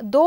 2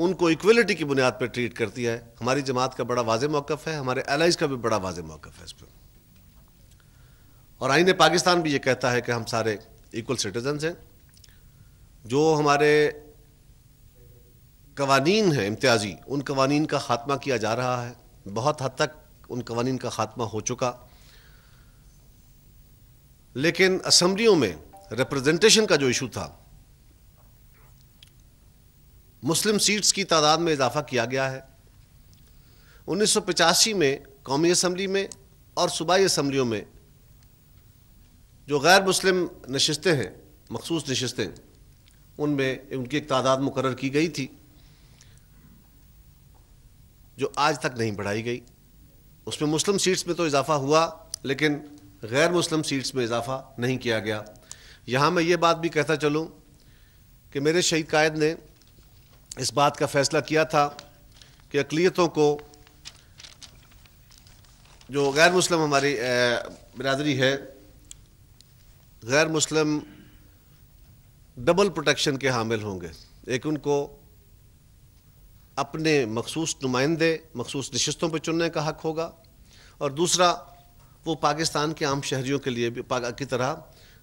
ان کو ایکویلٹی کی بنیاد پر ٹریٹ کرتی ہے. ہماری جماعت کا بڑا واضح موقف ہے, ہمارے الائز کا بھی بڑا واضح موقف ہے اس پہ, اور آئین پاکستان بھی یہ کہتا ہے کہ ہم سارے ایکول سٹیزنز ہیں. جو ہمارے قوانین ہیں امتیازی, ان قوانین کا خاتمہ کیا جا رہا ہے, بہت حد تک ان قوانین کا خاتمہ ہو چکا, لیکن اسمبلیوں میں ریپرزنٹیشن کا جو ایشو تھا, مسلم سیٹس کی تعداد میں اضافہ کیا گیا ہے. 1985 میں قومی اسمبلی میں اور صوبائی اسمبلیوں میں جو غیر مسلم نشستیں ہیں, مخصوص نشستیں, ان میں ان کی ایک تعداد مقرر کی گئی تھی جو آج تک نہیں بڑھائی گئی. اس میں مسلم سیٹس میں تو اضافہ ہوا, لیکن غیر مسلم سیٹس میں اضافہ نہیں کیا گیا. یہاں میں یہ بات بھی کہتا چلوں کہ میرے شہید قائد نے اس بات کا فیصلہ کیا تھا کہ اقلیتوں کو, جو غیر مسلم ہماری برادری ہے, غیر مسلم ڈبل پروٹیکشن کے حامل ہوں گے. ایک ان کو اپنے مخصوص نمائندے مخصوص نشستوں پہ چننے کا حق ہوگا, اور دوسرا وہ پاکستان کے عام شہریوں کے لیے بھی کی طرح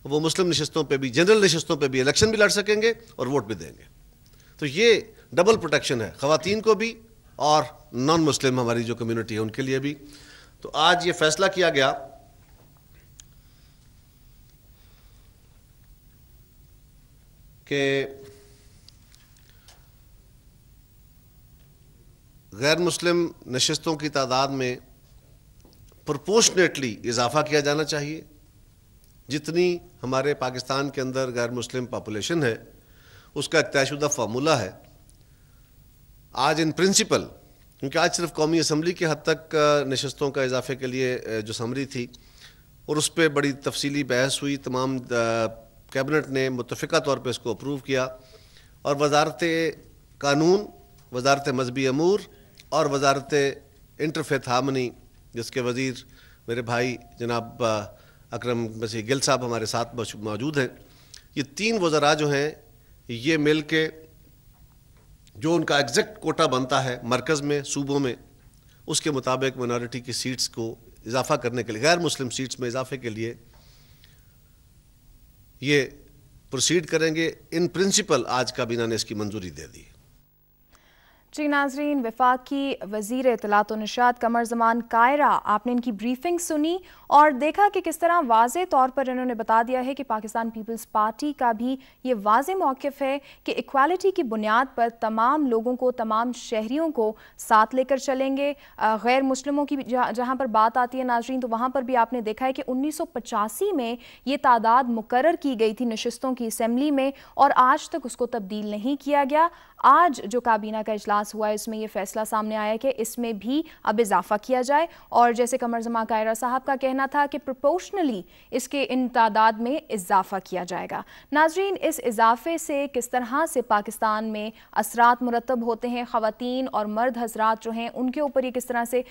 وہ مسلم نشستوں پہ بھی, جنرل نشستوں پہ بھی الیکشن بھی لڑ سکیں گے اور ووٹ بھی دیں گے. تو یہ ڈبل پروٹیکشن ہے, خواتین کو بھی اور نان مسلم ہماری جو کمیونٹی ہے ان کے لیے بھی. تو آج یہ فیصلہ کیا گیا کہ غیر مسلم نشستوں کی تعداد میں پرپورشنیٹلی اضافہ کیا جانا چاہیے. جتنی ہمارے پاکستان کے اندر غیر مسلم پاپولیشن ہے اس کا ایک طے شدہ فارمولہ ہے. آج ان پرنسپل, کیونکہ آج صرف قومی اسمبلی کے حد تک نشستوں کا اضافے کے لیے جو سمری تھی, اور اس پہ بڑی تفصیلی بحث ہوئی, تمام کیبنٹ نے متفقہ طور پہ اس کو اپروو کیا, اور وزارت قانون, وزارت مذہبی امور اور وزارت انٹرفیتھ ہارمنی, جس کے وزیر میرے بھائی جناب اکرم مسیح گل صاحب ہمارے ساتھ موجود ہیں, یہ تین وزراء جو ہیں یہ مل کے جو ان کا ایگزیکٹ کوٹا بنتا ہے مرکز میں, صوبوں میں, اس کے مطابق مائنارٹی کی سیٹس کو اضافہ کرنے کے لیے, غیر مسلم سیٹس میں اضافے کے لیے یہ پروسیڈ کریں گے. ان پرنسپل آج کابینہ نے اس کی منظوری دے دی. جی ناظرین, وفاقی وزیر اطلاعات و نشریات قمر زمان کائرہ, آپ نے ان کی بریفنگ سنی اور دیکھا کہ کس طرح واضح طور پر انہوں نے بتا دیا ہے کہ پاکستان پیپلز پارٹی کا بھی یہ واضح موقف ہے کہ ایکوالٹی کی بنیاد پر تمام لوگوں کو, تمام شہریوں کو ساتھ لے کر چلیں گے. غیر مسلموں کی جہاں پر بات آتی ہے ناظرین, تو وہاں پر بھی آپ نے دیکھا ہے کہ 1985 میں یہ تعداد مقرر کی گئی تھی نشستوں کی اسمبلی میں, اور آج تک اس کو تبدیل نہیں کیا گیا. آج جو کابینہ کا اجلاس ہوا ہے اس میں یہ فیصلہ سامنے آیا کہ اس میں بھی اب اضافہ کیا جائے, اور جیسے قمر زمان کائرہ صاحب کا کہنا تھا کہ پروپورشنلی اس کے ان تعداد میں اضافہ کیا جائے گا. ناظرین, اس اضافے سے کس طرح سے پاکستان میں اثرات مرتب ہوتے ہیں, خواتین اور مرد حضرات جو ہیں ان کے اوپر یہ کس طرح سے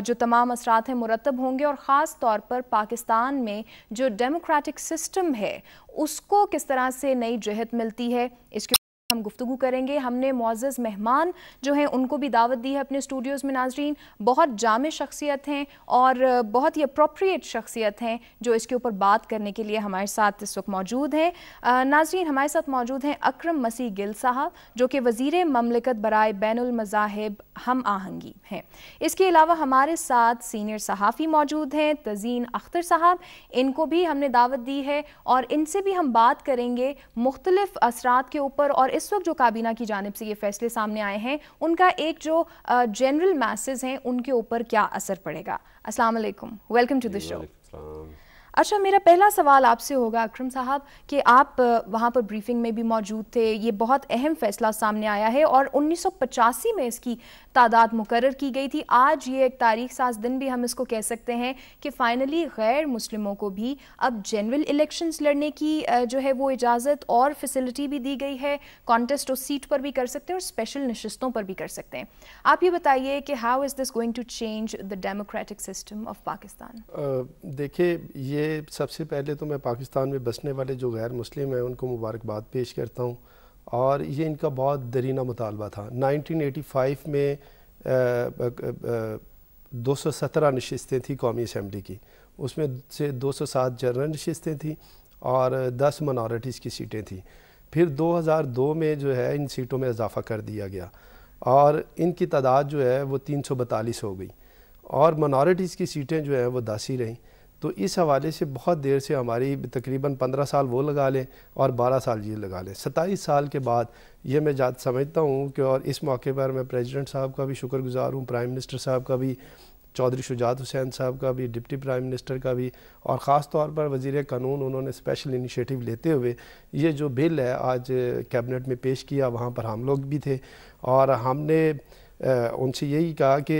جو تمام اثرات ہیں مرتب ہوں گے, اور خاص طور پر پاکستان میں جو ڈیموکریٹک سسٹم ہے اس کو کس طرح سے نئی جہت ملتی ہے, اس کے ہم گفتگو کریں گے. ہم نے معزز مہمان جو ہیں ان کو بھی دعوت دی ہے اپنے اسٹوڈیوز میں. ناظرین, بہت جامع شخصیت ہیں اور بہت ہی اپروپریٹ شخصیت ہیں جو اس کے اوپر بات کرنے کے لیے ہمارے ساتھ اس وقت موجود ہیں. ناظرین, ہمارے ساتھ موجود ہیں اکرم مسیح گل صاحب جو کہ وزیر مملکت برائے بین المذاہب ہم آہنگی ہیں. اس کے علاوہ ہمارے ساتھ سینئر صحافی موجود ہیں تزین اختر صاحب, ان کو بھی ہم نے دعوت دی ہے اور ان سے بھی ہم بات کریں گے مختلف اثرات کے اوپر, اور اس وقت جو کابینہ کی جانب سے یہ فیصلے سامنے آئے ہیں ان کا ایک جو جنرل میسز ہیں ان کے اوپر کیا اثر پڑے گا. السلام علیکم, ویلکم ٹو دی شو. اچھا, میرا پہلا سوال آپ سے ہوگا اکرم صاحب کہ آپ وہاں پر بریفنگ میں بھی موجود تھے, یہ بہت اہم فیصلہ سامنے آیا ہے اور 1985 میں اس کی تعداد مقرر کی گئی تھی. آج یہ ایک تاریخ ساز دن بھی ہم اس کو کہہ سکتے ہیں کہ فائنلی غیر مسلموں کو بھی اب جنرل الیکشنز لڑنے کی جو ہے وہ اجازت اور فیسلٹی بھی دی گئی ہے, کانٹیسٹ اور سیٹ پر بھی کر سکتے ہیں اور اسپیشل نشستوں پر بھی کر سکتے ہیں. آپ یہ بتائیے کہ how is this going to change the democratic system of Pakistan? دیکھیے, یہ سب سے پہلے تو میں پاکستان میں بسنے والے جو غیر مسلم ہیں ان کو مبارکباد پیش کرتا ہوں, اور یہ ان کا بہت درینہ مطالبہ تھا۔ 1985 میں 217 نشستیں تھیں قومی اسمبلی کی، اس میں سے 207 جنرل نشستیں تھیں اور 10 منارٹیز کی سیٹیں تھیں۔ پھر 2002 میں جو ہے ان سیٹوں میں اضافہ کر دیا گیا اور ان کی تعداد جو ہے وہ 342 ہو گئی، اور منارٹیز کی سیٹیں جو ہیں وہ 10 ہی رہیں۔ تو اس حوالے سے بہت دیر سے ہماری تقریباً 15 سال وہ لگا لیں اور 12 سال یہ لگا لیں، 27 سال کے بعد یہ میں سمجھتا ہوں کہ، اور اس موقع پر میں پریزیڈنٹ صاحب کا بھی شکر گزار ہوں، پرائم منسٹر صاحب کا بھی، چودھری شجاعت حسین صاحب کا بھی، ڈپٹی پرائم منسٹر کا بھی، اور خاص طور پر وزیر قانون، انہوں نے اسپیشل انیشیٹو لیتے ہوئے یہ جو بل ہے آج کیبنٹ میں پیش کیا، وہاں پر ہم لوگ بھی تھے، اور ہم نے ان سے یہی کہا کہ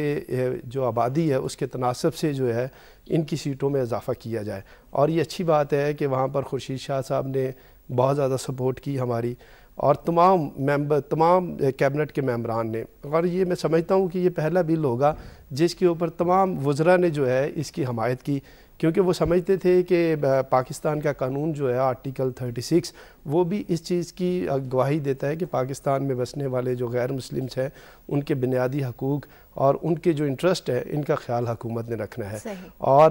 جو آبادی ہے اس کے تناسب سے جو ہے ان کی سیٹوں میں اضافہ کیا جائے، اور یہ اچھی بات ہے کہ وہاں پر خورشید شاہ صاحب نے بہت زیادہ سپورٹ کی ہماری، اور تمام کیبنٹ کے ممبران نے، اور یہ میں سمجھتا ہوں کہ یہ پہلا بل ہوگا جس کے اوپر تمام وزراء نے جو ہے اس کی حمایت کی، کیونکہ وہ سمجھتے تھے کہ پاکستان کا قانون جو ہے آرٹیکل 36 وہ بھی اس چیز کی گواہی دیتا ہے کہ پاکستان میں بسنے والے جو غیر مسلمس ہیں ان کے بنیادی حقوق اور ان کے جو انٹرسٹ ہے ان کا خیال حکومت نے رکھنا ہے۔ اور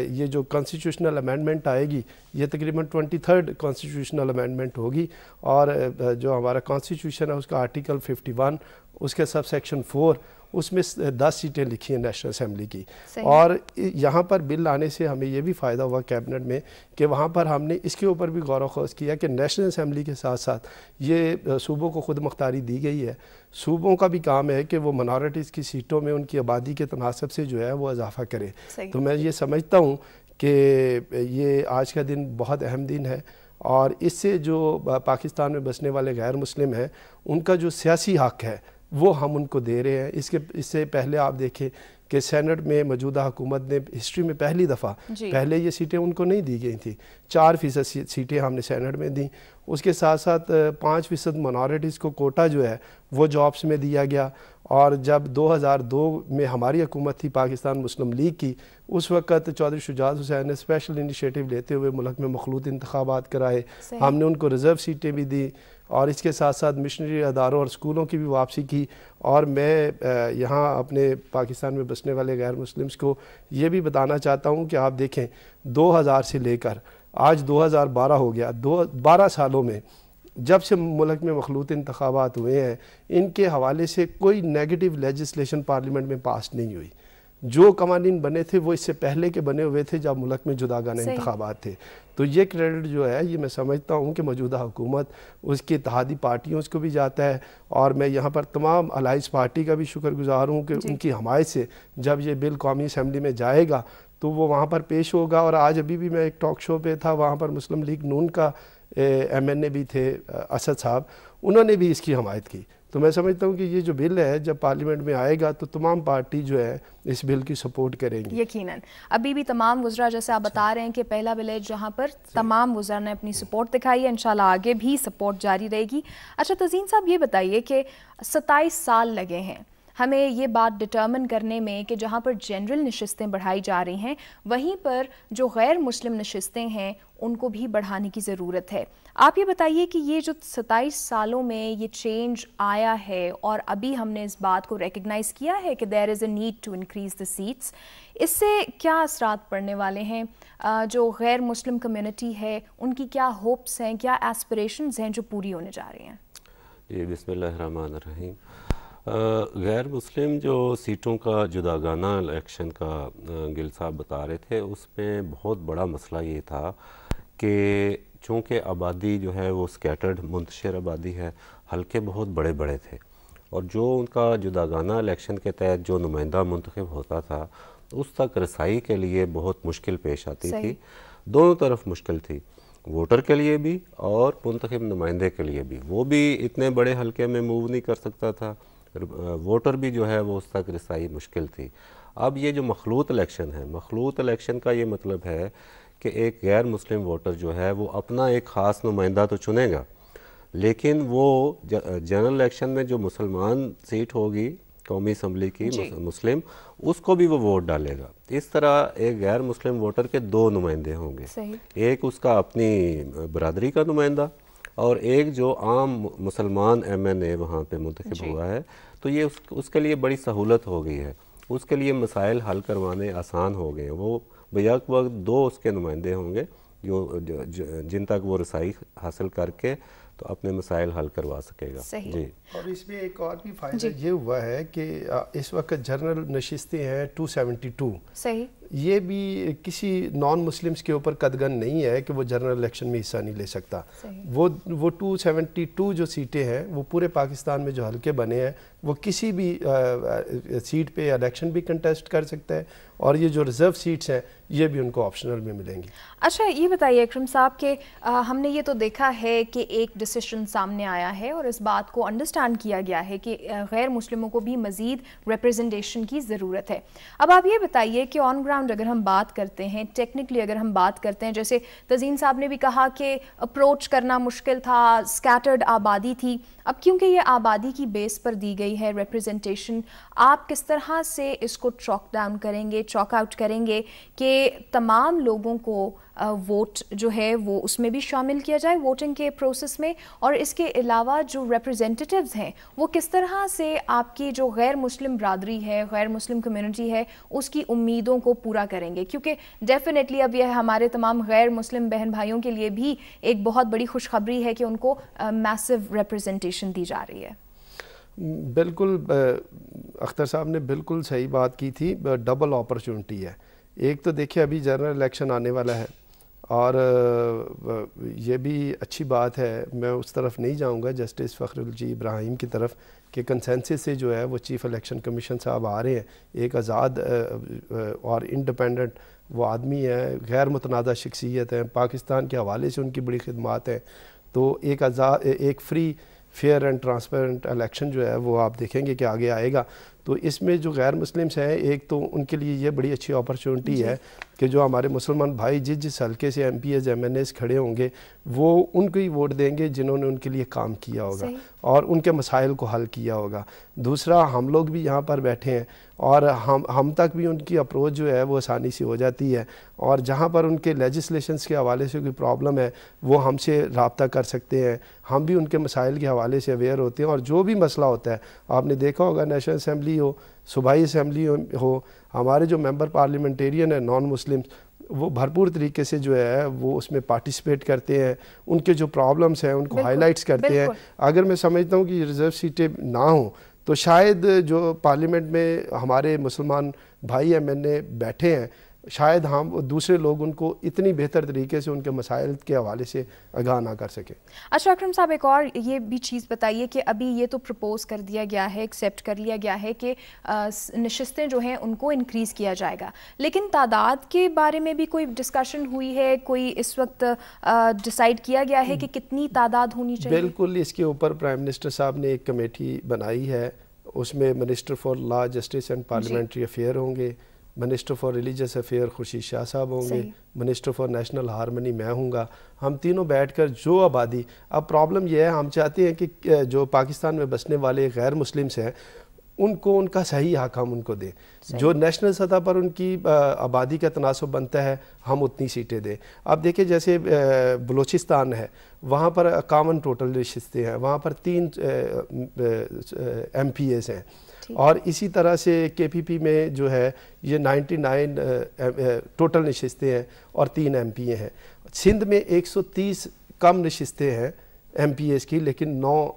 یہ جو کانسٹیٹیوشنل امینڈمنٹ آئے گی یہ تقریباً 23rd کانسٹیٹیوشنل امینڈمنٹ ہوگی، اور جو ہمارا کانسٹیٹیوشن ہے اس کا آرٹیکل 51 اس کے سب سیکشن 4 اس میں 10 سیٹیں لکھی ہیں نیشنل اسمبلی کی، اور یہاں پر بل لانے سے ہمیں یہ بھی فائدہ ہوا کیبنٹ میں کہ وہاں پر ہم نے اس کے اوپر بھی غور و خوض کیا کہ نیشنل اسمبلی کے ساتھ ساتھ یہ صوبوں کو خود مختاری دی گئی ہے، صوبوں کا بھی کام ہے کہ وہ منارٹیز کی سیٹوں میں ان کی آبادی کے تناسب سے جو ہے وہ اضافہ کرے۔ تو میں یہ سمجھتا ہوں کہ یہ آج کا دن بہت اہم دن ہے، اور اس سے جو پاکستان میں بسنے والے غیر مسلم ہیں ان کا جو سیاسی حق ہے وہ ہم ان کو دے رہے ہیں۔ اس سے پہلے آپ دیکھیں کہ سینٹ میں موجودہ حکومت نے ہسٹری میں پہلی دفعہ پہلے یہ سیٹیں ان کو نہیں دی گئی تھیں، 4% سیٹیں ہم نے سینٹ میں دیں، اس کے ساتھ ساتھ 5% منارٹیز کو کوٹا جو ہے وہ جابس میں دیا گیا، اور جب 2002 میں ہماری حکومت تھی پاکستان مسلم لیگ کی، اس وقت چودھری شجاعت حسین نے اسپیشل انیشیٹو لیتے ہوئے ملک میں مخلوط انتخابات کرائے، ہم نے ان کو ریزرو سیٹیں بھی دی، اور اس کے ساتھ ساتھ مشنری اداروں اور اسکولوں کی بھی واپسی کی۔ اور میں یہاں اپنے پاکستان میں بسنے والے غیر مسلمس کو یہ بھی بتانا چاہتا ہوں کہ آپ دیکھیں 2000 سے لے کر آج 2012 ہو گیا، 12 سالوں میں جب سے ملک میں مخلوط انتخابات ہوئے ہیں ان کے حوالے سے کوئی نیگیٹو لیجسلیشن پارلیمنٹ میں پاس نہیں ہوئی۔ جو قوانین بنے تھے وہ اس سے پہلے کے بنے ہوئے تھے جب ملک میں جداگانہ انتخابات تھے۔ تو یہ کریڈٹ جو ہے یہ میں سمجھتا ہوں کہ موجودہ حکومت اس کی اتحادی پارٹیوں کو بھی جاتا ہے، اور میں یہاں پر تمام الائنس پارٹی کا بھی شکر گزار ہوں کہ ان کی حمایت سے جب یہ بل قومی اسمبلی میں جائے گا تو وہ وہاں پر پیش ہوگا۔ اور آج ابھی بھی میں ایک ٹاک شو پہ تھا، وہاں پر مسلم لیگ نون کا MNA بھی تھے اسد صاحب، انہوں نے بھی اس کی حمایت کی۔ تو میں سمجھتا ہوں کہ یہ جو بل ہے جب پارلیمنٹ میں آئے گا تو تمام پارٹی جو ہے اس بل کی سپورٹ کریں گی۔ یقیناً ابھی بھی تمام وزراء جیسے آپ بتا رہے ہیں کہ پہلا بل ہے جہاں پر تمام وزراء نے اپنی سپورٹ دکھائی ہے، انشاءاللہ آگے بھی سپورٹ جاری رہے گی۔ اچھا تزین صاحب یہ بتائیے کہ 27 سال لگے ہیں ہمیں یہ بات ڈٹرمن کرنے میں کہ جہاں پر جنرل نشستیں بڑھائی جا رہی ہیں وہیں پر جو غیر مسلم نشستیں ہیں ان کو بھی بڑھانے کی ضرورت ہے۔ آپ یہ بتائیے کہ یہ جو 27 سالوں میں یہ چینج آیا ہے اور ابھی ہم نے اس بات کو ریکگنائز کیا ہے کہ there is a need to increase the seats, اس سے کیا اثرات پڑنے والے ہیں؟ جو غیر مسلم کمیونٹی ہے ان کی کیا ہوپس ہیں، کیا ایسپریشنز ہیں جو پوری ہونے جا رہی ہیں؟ جی بسم اللہ الرحمن الرحیم۔ غیر مسلم جو سیٹوں کا جداگانہ الیکشن کا گل صاحب بتا رہے تھے، اس میں بہت بڑا مسئلہ یہ تھا کہ چونکہ آبادی جو ہے وہ سکیٹرڈ منتشر آبادی ہے، حلقے بہت بڑے بڑے تھے، اور جو ان کا جداگانہ الیکشن کے تحت جو نمائندہ منتخب ہوتا تھا اس تک رسائی کے لیے بہت مشکل پیش آتی تھی، دونوں طرف مشکل تھی، ووٹر کے لیے بھی اور منتخب نمائندے کے لیے بھی۔ وہ بھی اتنے بڑے حلقے میں موو نہیں کر سکتا تھا، ووٹر بھی جو ہے وہ اس تک رسائی مشکل تھی۔ اب یہ جو مخلوط الیکشن ہے، مخلوط الیکشن کا یہ مطلب ہے کہ ایک غیر مسلم ووٹر جو ہے وہ اپنا ایک خاص نمائندہ تو چنے گا، لیکن وہ جنرل الیکشن میں جو مسلمان سیٹ ہوگی قومی اسمبلی کی مسلم، اس کو بھی وہ ووٹ ڈالے گا۔ اس طرح ایک غیر مسلم ووٹر کے 2 نمائندے ہوں گے، ایک اس کا اپنی برادری کا نمائندہ اور ایک جو عام مسلمان ایم این اے وہاں پہ منتخب ہوا ہے، تو یہ اس کے لیے بڑی سہولت ہو گئی ہے، اس کے لیے مسائل حل کروانے آسان ہو گئے ہیں. وہ بیک وقت 2 اس کے نمائندے ہوں گے جن تک وہ رسائی حاصل کر کے تو اپنے مسائل حل کروا سکے گا. جی. اور اس میں ایک اور بھی فائدہ یہ ہوا ہے کہ اس وقت جنرل نشستیں ہیں 272. صحیح. یہ بھی کسی نان مسلمس کے اوپر قدغن نہیں ہے کہ وہ جنرل الیکشن میں حصہ نہیں لے سکتا. وہ 272 جو سیٹیں ہیں وہ پورے پاکستان میں جو حلقے بنے ہیں وہ کسی بھی سیٹ پہ الیکشن بھی کنٹیسٹ کر سکتا ہے، اور یہ جو ریزرو سیٹس ہیں یہ بھی ان کو آپشنل میں ملیں گی. اچھا یہ بتائیے اکرم صاحب کہ ہم نے یہ تو دیکھا ہے کہ ایک ڈیسیشن سامنے آیا ہے اور اس بات کو انڈرسٹینڈ کیا گیا ہے کہ غیر مسلموں کو بھی مزید ریپرزنٹیشن کی ضرورت ہے. اب آپ یہ بتائیے کہ آن گراؤنڈ اگر ہم بات کرتے ہیں، ٹیکنیکلی اگر ہم بات کرتے ہیں، جیسے تزین صاحب نے بھی کہا کہ اپروچ کرنا مشکل تھا، اسکیٹرڈ آبادی تھی، اب کیونکہ یہ آبادی کی بیس پر دی گئی ہے ریپرزنٹیشن، آپ کس طرح سے اس کو چاک ڈاؤن کریں گے، چاک آؤٹ کریں گے کہ تمام لوگوں کو ووٹ جو ہے وہ اس میں بھی شامل کیا جائے ووٹنگ کے پروسیس میں، اور اس کے علاوہ جو ریپرزنٹیٹیوز ہیں وہ کس طرح سے آپ کی جو غیر مسلم برادری ہے، غیر مسلم کمیونٹی ہے، اس کی امیدوں کو پورا کریں گے؟ کیونکہ ڈیفینیٹلی اب یہ ہمارے تمام غیر مسلم بہن بھائیوں کے لیے بھی ایک بہت بڑی خوشخبری ہے کہ ان کو میسو ریپرزنٹیشن دی جا رہی ہے. بالکل اختر صاحب نے بالکل صحیح بات کی تھی. ڈبل اپرچونٹی ہے. ایک تو دیکھیں ابھی جنرل الیکشن آنے والا ہے اور یہ بھی اچھی بات ہے، میں اس طرف نہیں جاؤں گا جسٹس فخر الجی ابراہیم کی طرف کہ کنسنسس سے جو ہے وہ چیف الیکشن کمیشن صاحب آ رہے ہیں، ایک آزاد اور انڈیپینڈنٹ وہ آدمی ہے، غیر متنازع شخصیت ہے، پاکستان کے حوالے سے ان کی بڑی خدمات ہیں، تو ایک free fair and transparent election جو ہے وہ آپ دیکھیں گے کہ آگے آئے گا. تو اس میں جو غیر مسلمس ہیں، ایک تو ان کے لیے یہ بڑی اچھی اپرچونٹی ہے کہ جو ہمارے مسلمان بھائی جس حلقے سے M P A's M N A's کھڑے ہوں گے وہ ان کو ہی ووٹ دیں گے جنہوں نے ان کے لیے کام کیا ہوگا اور ان کے مسائل کو حل کیا ہوگا. دوسرا ہم لوگ بھی یہاں پر بیٹھے ہیں اور ہم تک بھی ان کی اپروچ جو ہے وہ آسانی سے ہو جاتی ہے، اور جہاں پر ان کے لیجسلیشنز کے حوالے سے کوئی پرابلم ہے وہ ہم سے رابطہ کر سکتے ہیں، ہم بھی ان کے مسائل کے حوالے سے اویئر ہوتے ہیں. اور جو بھی مسئلہ ہوتا ہے، آپ نے دیکھا ہوگا نیشنل اسمبلی ہو، صوبائی اسمبلی ہو، ہمارے جو ممبر پارلیمنٹیرین ہیں نان مسلم وہ بھرپور طریقے سے جو ہے وہ اس میں پارٹیسپیٹ کرتے ہیں، ان کے جو پرابلمس ہیں ان کو ہائی لائٹس کرتے ہیں. اگر میں سمجھتا ہوں کہ ریزرو سیٹیں نہ ہوں تو شاید جو پارلیمنٹ میں ہمارے مسلمان بھائی ایم این اے بیٹھے ہیں شاید ہم دوسرے لوگ ان کو اتنی بہتر طریقے سے ان کے مسائل کے حوالے سے آگاہ نہ کر سکیں. اچھا اکرم صاحب ایک اور یہ بھی چیز بتائیے کہ ابھی یہ تو پرپوز کر دیا گیا ہے، ایکسیپٹ کر لیا گیا ہے کہ نشستیں جو ہیں ان کو انکریز کیا جائے گا، لیکن تعداد کے بارے میں بھی کوئی ڈسکشن ہوئی ہے؟ کوئی اس وقت ڈیسائیڈ کیا گیا ہے کہ کتنی تعداد ہونی چاہیے؟ بالکل، اس کے اوپر پرائم منسٹر صاحب نے ایک کمیٹی بنائی ہے، اس میں minister for law, justice and parliamentary affair ہوں گے، minister for religious affair Khurshid Shah صاحب ہوں گے، منسٹر فار نیشنل ہارمنی میں ہوں گا. ہم تینوں بیٹھ کر جو آبادی، اب پرابلم یہ ہے ہم چاہتے ہیں کہ جو پاکستان میں بسنے والے غیر مسلمس ہیں ان کو ان کا صحیح حق ہم ان کو دیں، جو نیشنل سطح پر ان کی آبادی کا تناسب بنتا ہے ہم اتنی سیٹیں دیں. اب دیکھیں جیسے بلوچستان ہے، وہاں پر 51 ٹوٹل نشستیں ہیں، وہاں پر 3 ایم پی ایز ہیں، اور اسی طرح سے کے پی پی میں جو ہے یہ 99 ٹوٹل نشستیں ہیں اور 3 ایم پی اے ہیں. سندھ میں 130 کم نشستیں ہیں ایم پی ایز کی، لیکن 9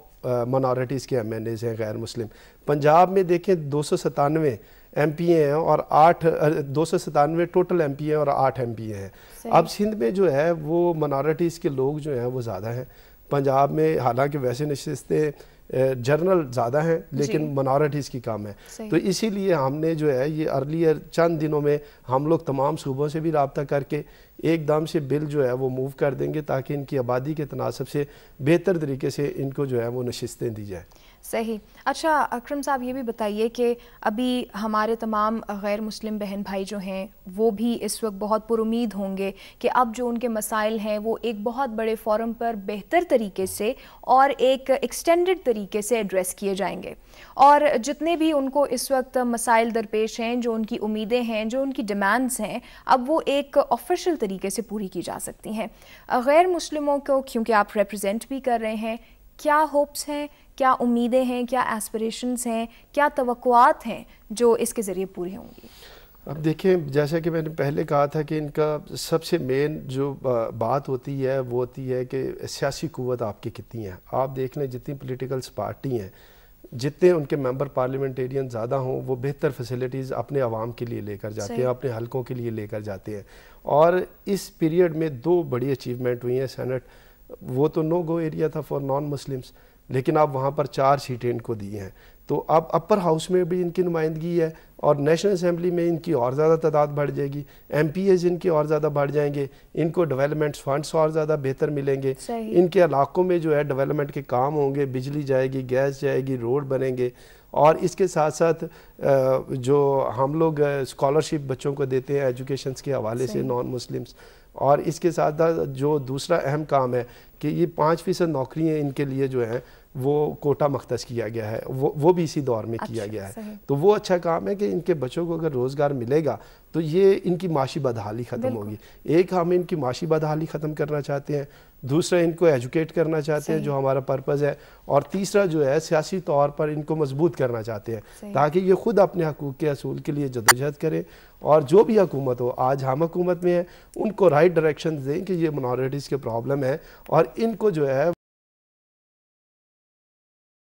منارٹیز کے ایم این ایز ہیں غیر مسلم. پنجاب میں دیکھیں 297 ایم پی اے ہیں اور 297 ٹوٹل ایم پی اے ہیں اور 8 ایم پی اے ہیں. اب سندھ میں جو ہے وہ منارٹیز کے لوگ جو ہیں وہ زیادہ ہیں. پنجاب میں حالانکہ ویسے نشستیں جرنل زیادہ ہیں لیکن منارٹیز کی کم ہے، تو اسی لیے ہم نے جو ہے یہ ارلیئر چند دنوں میں ہم لوگ تمام صوبوں سے بھی رابطہ کر کے ایک دم سے بل جو ہے وہ موو کر دیں گے تاکہ ان کی آبادی کے تناسب سے بہتر طریقے سے ان کو جو ہے وہ نشستیں دی جائیں. صحیح. اچھا اکرم صاحب یہ بھی بتائیے کہ ابھی ہمارے تمام غیر مسلم بہن بھائی جو ہیں وہ بھی اس وقت بہت پر امید ہوں گے کہ اب جو ان کے مسائل ہیں وہ ایک بہت بڑے فورم پر بہتر طریقے سے اور ایک ایکسٹینڈڈ طریقے سے ایڈریس کیے جائیں گے، اور جتنے بھی ان کو اس وقت مسائل درپیش ہیں، جو ان کی امیدیں ہیں، جو ان کی ڈیمانڈز ہیں، اب وہ ایک آفیشیل طریقے سے پوری کی جا سکتی ہیں. غیر مسلموں کو کیونکہ آپ ریپرزینٹ بھی کر رہے ہیں, کیا ہوپس ہیں, کیا امیدیں ہیں, کیا ایسپریشنز ہیں, کیا توقعات ہیں جو اس کے ذریعے پوری ہوں گی؟ اب دیکھیں, جیسا کہ میں نے پہلے کہا تھا کہ ان کا سب سے مین جو بات ہوتی ہے وہ ہوتی ہے کہ سیاسی قوت آپ کی کتنی ہے. آپ دیکھ لیں جتنی پولیٹیکلس پارٹی ہیں, جتنے ان کے ممبر پارلیمنٹیرین زیادہ ہوں, وہ بہتر فیسلٹیز اپنے عوام کے لیے لے کر جاتے ہیں, اپنے حلقوں کے لیے لے کر جاتے ہیں. اور اس پیریڈ میں 2 بڑی اچیومنٹ ہوئی ہیں. سینٹ وہ تو نو گو ایریا تھا فار نان مسلمس, لیکن اب وہاں پر 4 سیٹیں ان کو دی ہیں. تو اب اپر ہاؤس میں بھی ان کی نمائندگی ہے, اور نیشنل اسمبلی میں ان کی اور زیادہ تعداد بڑھ جائے گی. ایم پی ایز ان کے اور زیادہ بڑھ جائیں گے, ان کو ڈیولپمنٹ فنڈس اور زیادہ بہتر ملیں گے. ان کے علاقوں میں جو ہے ڈیولپمنٹ کے کام ہوں گے, بجلی جائے گی, گیس جائے گی, روڈ بنیں گے. اور اس کے ساتھ ساتھ جو ہم لوگ اسکالرشپ بچوں کو دیتے ہیں ایجوکیشنس کے حوالے سے نان مسلمس, اور اس کے ساتھ جو دوسرا اہم کام ہے کہ یہ 5% نوکریاں ان کے لیے جو ہیں وہ کوٹا مختص کیا گیا ہے, وہ بھی اسی دور میں کیا گیا ہے. تو وہ اچھا کام ہے کہ ان کے بچوں کو اگر روزگار ملے گا تو یہ ان کی معاشی بدحالی ختم ہوگی. ایک ہم ان کی معاشی بدحالی ختم کرنا چاہتے ہیں, دوسرا ان کو ایجوکیٹ کرنا چاہتے ہیں جو ہمارا پرپز ہے, اور تیسرا جو ہے سیاسی طور پر ان کو مضبوط کرنا چاہتے ہیں تاکہ یہ خود اپنے حقوق کے حصول کے لیے جدوجہد کریں. اور جو بھی حکومت ہو, آج ہم حکومت میں ہیں, ان کو رائٹ ڈائریکشن دیں کہ یہ منارٹیز کے پرابلم ہے اور ان کو جو ہے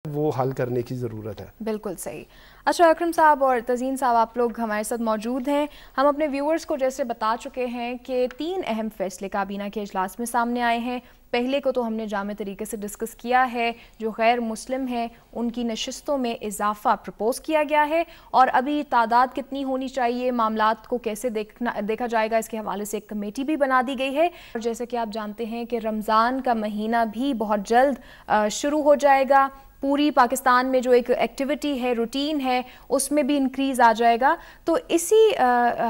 وہ حل کرنے کی ضرورت ہے. بالکل صحیح. اچھا اکرم صاحب اور تزین صاحب, آپ لوگ ہمارے ساتھ موجود ہیں. ہم اپنے ویورز کو جیسے بتا چکے ہیں کہ 3 اہم فیصلے کابینہ کے اجلاس میں سامنے آئے ہیں. پہلے کو تو ہم نے جامع طریقے سے ڈسکس کیا ہے, جو غیر مسلم ہیں ان کی نشستوں میں اضافہ پرپوز کیا گیا ہے, اور ابھی تعداد کتنی ہونی چاہیے, معاملات کو کیسے دیکھا جائے گا, اس کے حوالے سے ایک کمیٹی بھی بنا دی گئی ہے. اور جیسے کہ آپ جانتے ہیں کہ رمضان کا مہینہ بھی بہت جلد شروع ہو جائے گا. پوری پاکستان میں جو ایک ایکٹیویٹی ہے, روٹین ہے, اس میں بھی انکریز آ جائے گا. تو اسی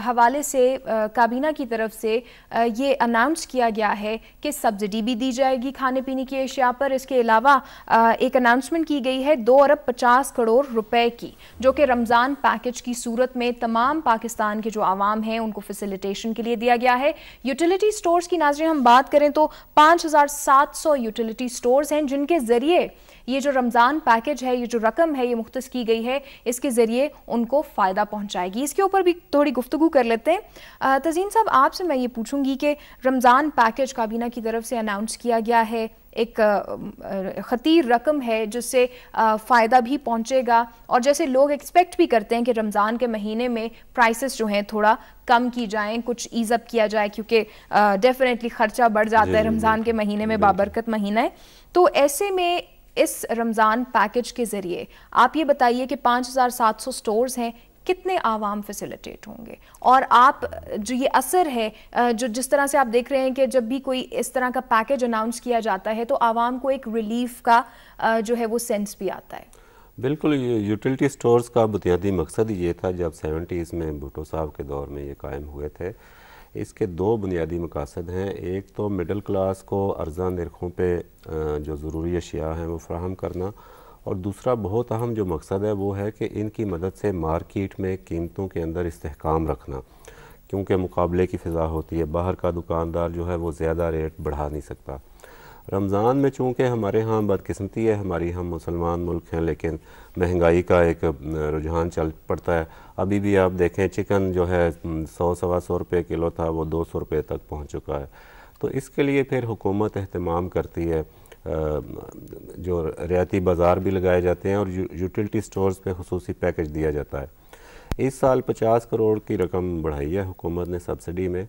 حوالے سے کابینہ کی طرف سے یہ اناؤنس کیا گیا ہے کہ سبسڈی بھی دی جائے گی کھانے پینے کی اشیاء پر. اس کے علاوہ ایک اناؤنسمنٹ کی گئی ہے 2 ارب 50 کروڑ روپے کی, جو کہ رمضان پیکج کی صورت میں تمام پاکستان کے جو عوام ہیں ان کو فیسیلیٹیشن کے لیے دیا گیا ہے. یوٹیلیٹی سٹورز کی ناظرین ہم بات کریں تو 5700 یوٹیلیٹی سٹورز ہیں جن کے ذریعے یہ جو رمضان پیکج ہے, یہ جو رقم ہے یہ مختص کی گئی ہے, اس کے ذریعے ان کو فائدہ پہنچائے گی. اس کے اوپر بھی تھوڑی گفتگو کر لیتے ہیں. تزین صاحب, آپ سے میں یہ پوچھوں گی کہ رمضان پیکج کابینہ کی طرف سے اناؤنس کیا گیا ہے, ایک خطیر رقم ہے جس سے فائدہ بھی پہنچے گا, اور جیسے لوگ ایکسپیکٹ بھی کرتے ہیں کہ رمضان کے مہینے میں پرائسز جو ہیں تھوڑا کم کی جائیں, کچھ ایز اپ کیا جائے, کیونکہ ڈیفینیٹلی خرچہ بڑھ جاتا ہے رمضان کے مہینے میں, بابرکت مہینہ ہے. تو ایسے میں اس رمضان پیکج کے ذریعے آپ یہ بتائیے کہ 5700 سٹورز ہیں, کتنے عوام فیسیلیٹیٹ ہوں گے, اور آپ جو یہ اثر ہے جو جس طرح سے آپ دیکھ رہے ہیں کہ جب بھی کوئی اس طرح کا پیکج اناؤنس کیا جاتا ہے تو عوام کو ایک ریلیف کا جو ہے وہ سینس بھی آتا ہے. بالکل, یوٹیلیٹی سٹورز کا بنیادی مقصد یہ تھا جب 70s میں بھٹو صاحب کے دور میں یہ قائم ہوئے تھے. اس کے 2 بنیادی مقاصد ہیں. ایک تو مڈل کلاس کو ارزاں نرخوں پہ جو ضروری اشیاء ہیں وہ فراہم کرنا, اور دوسرا بہت اہم جو مقصد ہے وہ ہے کہ ان کی مدد سے مارکیٹ میں قیمتوں کے اندر استحکام رکھنا, کیونکہ مقابلے کی فضا ہوتی ہے, باہر کا دکاندار جو ہے وہ زیادہ ریٹ بڑھا نہیں سکتا. رمضان میں چونکہ ہمارے ہاں بدقسمتی ہے, ہماری ہم مسلمان ملک ہیں, لیکن مہنگائی کا ایک رجحان چل پڑتا ہے. ابھی بھی آپ دیکھیں چکن جو ہے 100-125 روپے کلو تھا, وہ 200 روپے تک پہنچ چکا ہے. تو اس کے لیے پھر حکومت اہتمام کرتی ہے, جو رعایتی بازار بھی لگائے جاتے ہیں اور یوٹیلیٹی سٹورز پہ خصوصی پیکج دیا جاتا ہے. اس سال 50 کروڑ کی رقم بڑھائی ہے حکومت نے سبسڈی میں,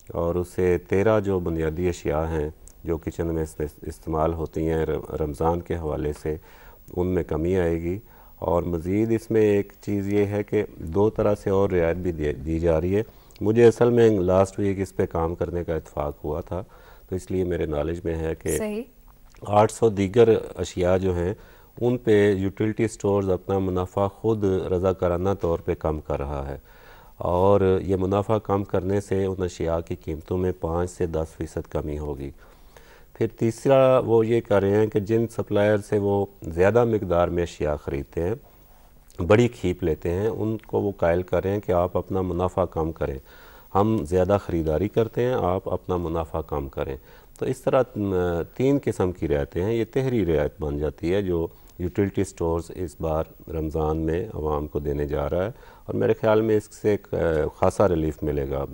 اور اس سے 13 جو بنیادی اشیاء ہیں جو کچن میں استعمال ہوتی ہیں رمضان کے حوالے سے, ان میں کمی آئے گی. اور مزید اس میں ایک چیز یہ ہے کہ 2 طرح سے اور رعایت بھی دی جا رہی ہے. مجھے اصل میں لاسٹ ویک اس پہ کام کرنے کا اتفاق ہوا تھا, تو اس لیے میرے نالج میں ہے کہ 800 دیگر اشیاء جو ہیں ان پہ یوٹیلیٹی سٹورز اپنا منافع خود رضاکارانہ طور پہ کم کر رہا ہے, اور یہ منافع کم کرنے سے ان اشیاء کی قیمتوں میں 5 سے 10% کمی ہوگی. پھر تیسرا وہ یہ کر رہے ہیں کہ جن سپلائر سے وہ زیادہ مقدار میں اشیاء خریدتے ہیں, بڑی کھیپ لیتے ہیں, ان کو وہ قائل کر رہے ہیں کہ آپ اپنا منافع کم کریں. ہم زیادہ خریداری کرتے ہیں، آپ اپنا منافع کم کریں. تو اس طرح 3 قسم کی رعایتیں ہیں. یہ تہری رعایت بن جاتی ہے جو یوٹیلٹی سٹورز اس بار رمضان میں عوام کو دینے جا رہا ہے، اور میرے خیال میں اس سے ایک خاصا ریلیف ملے گا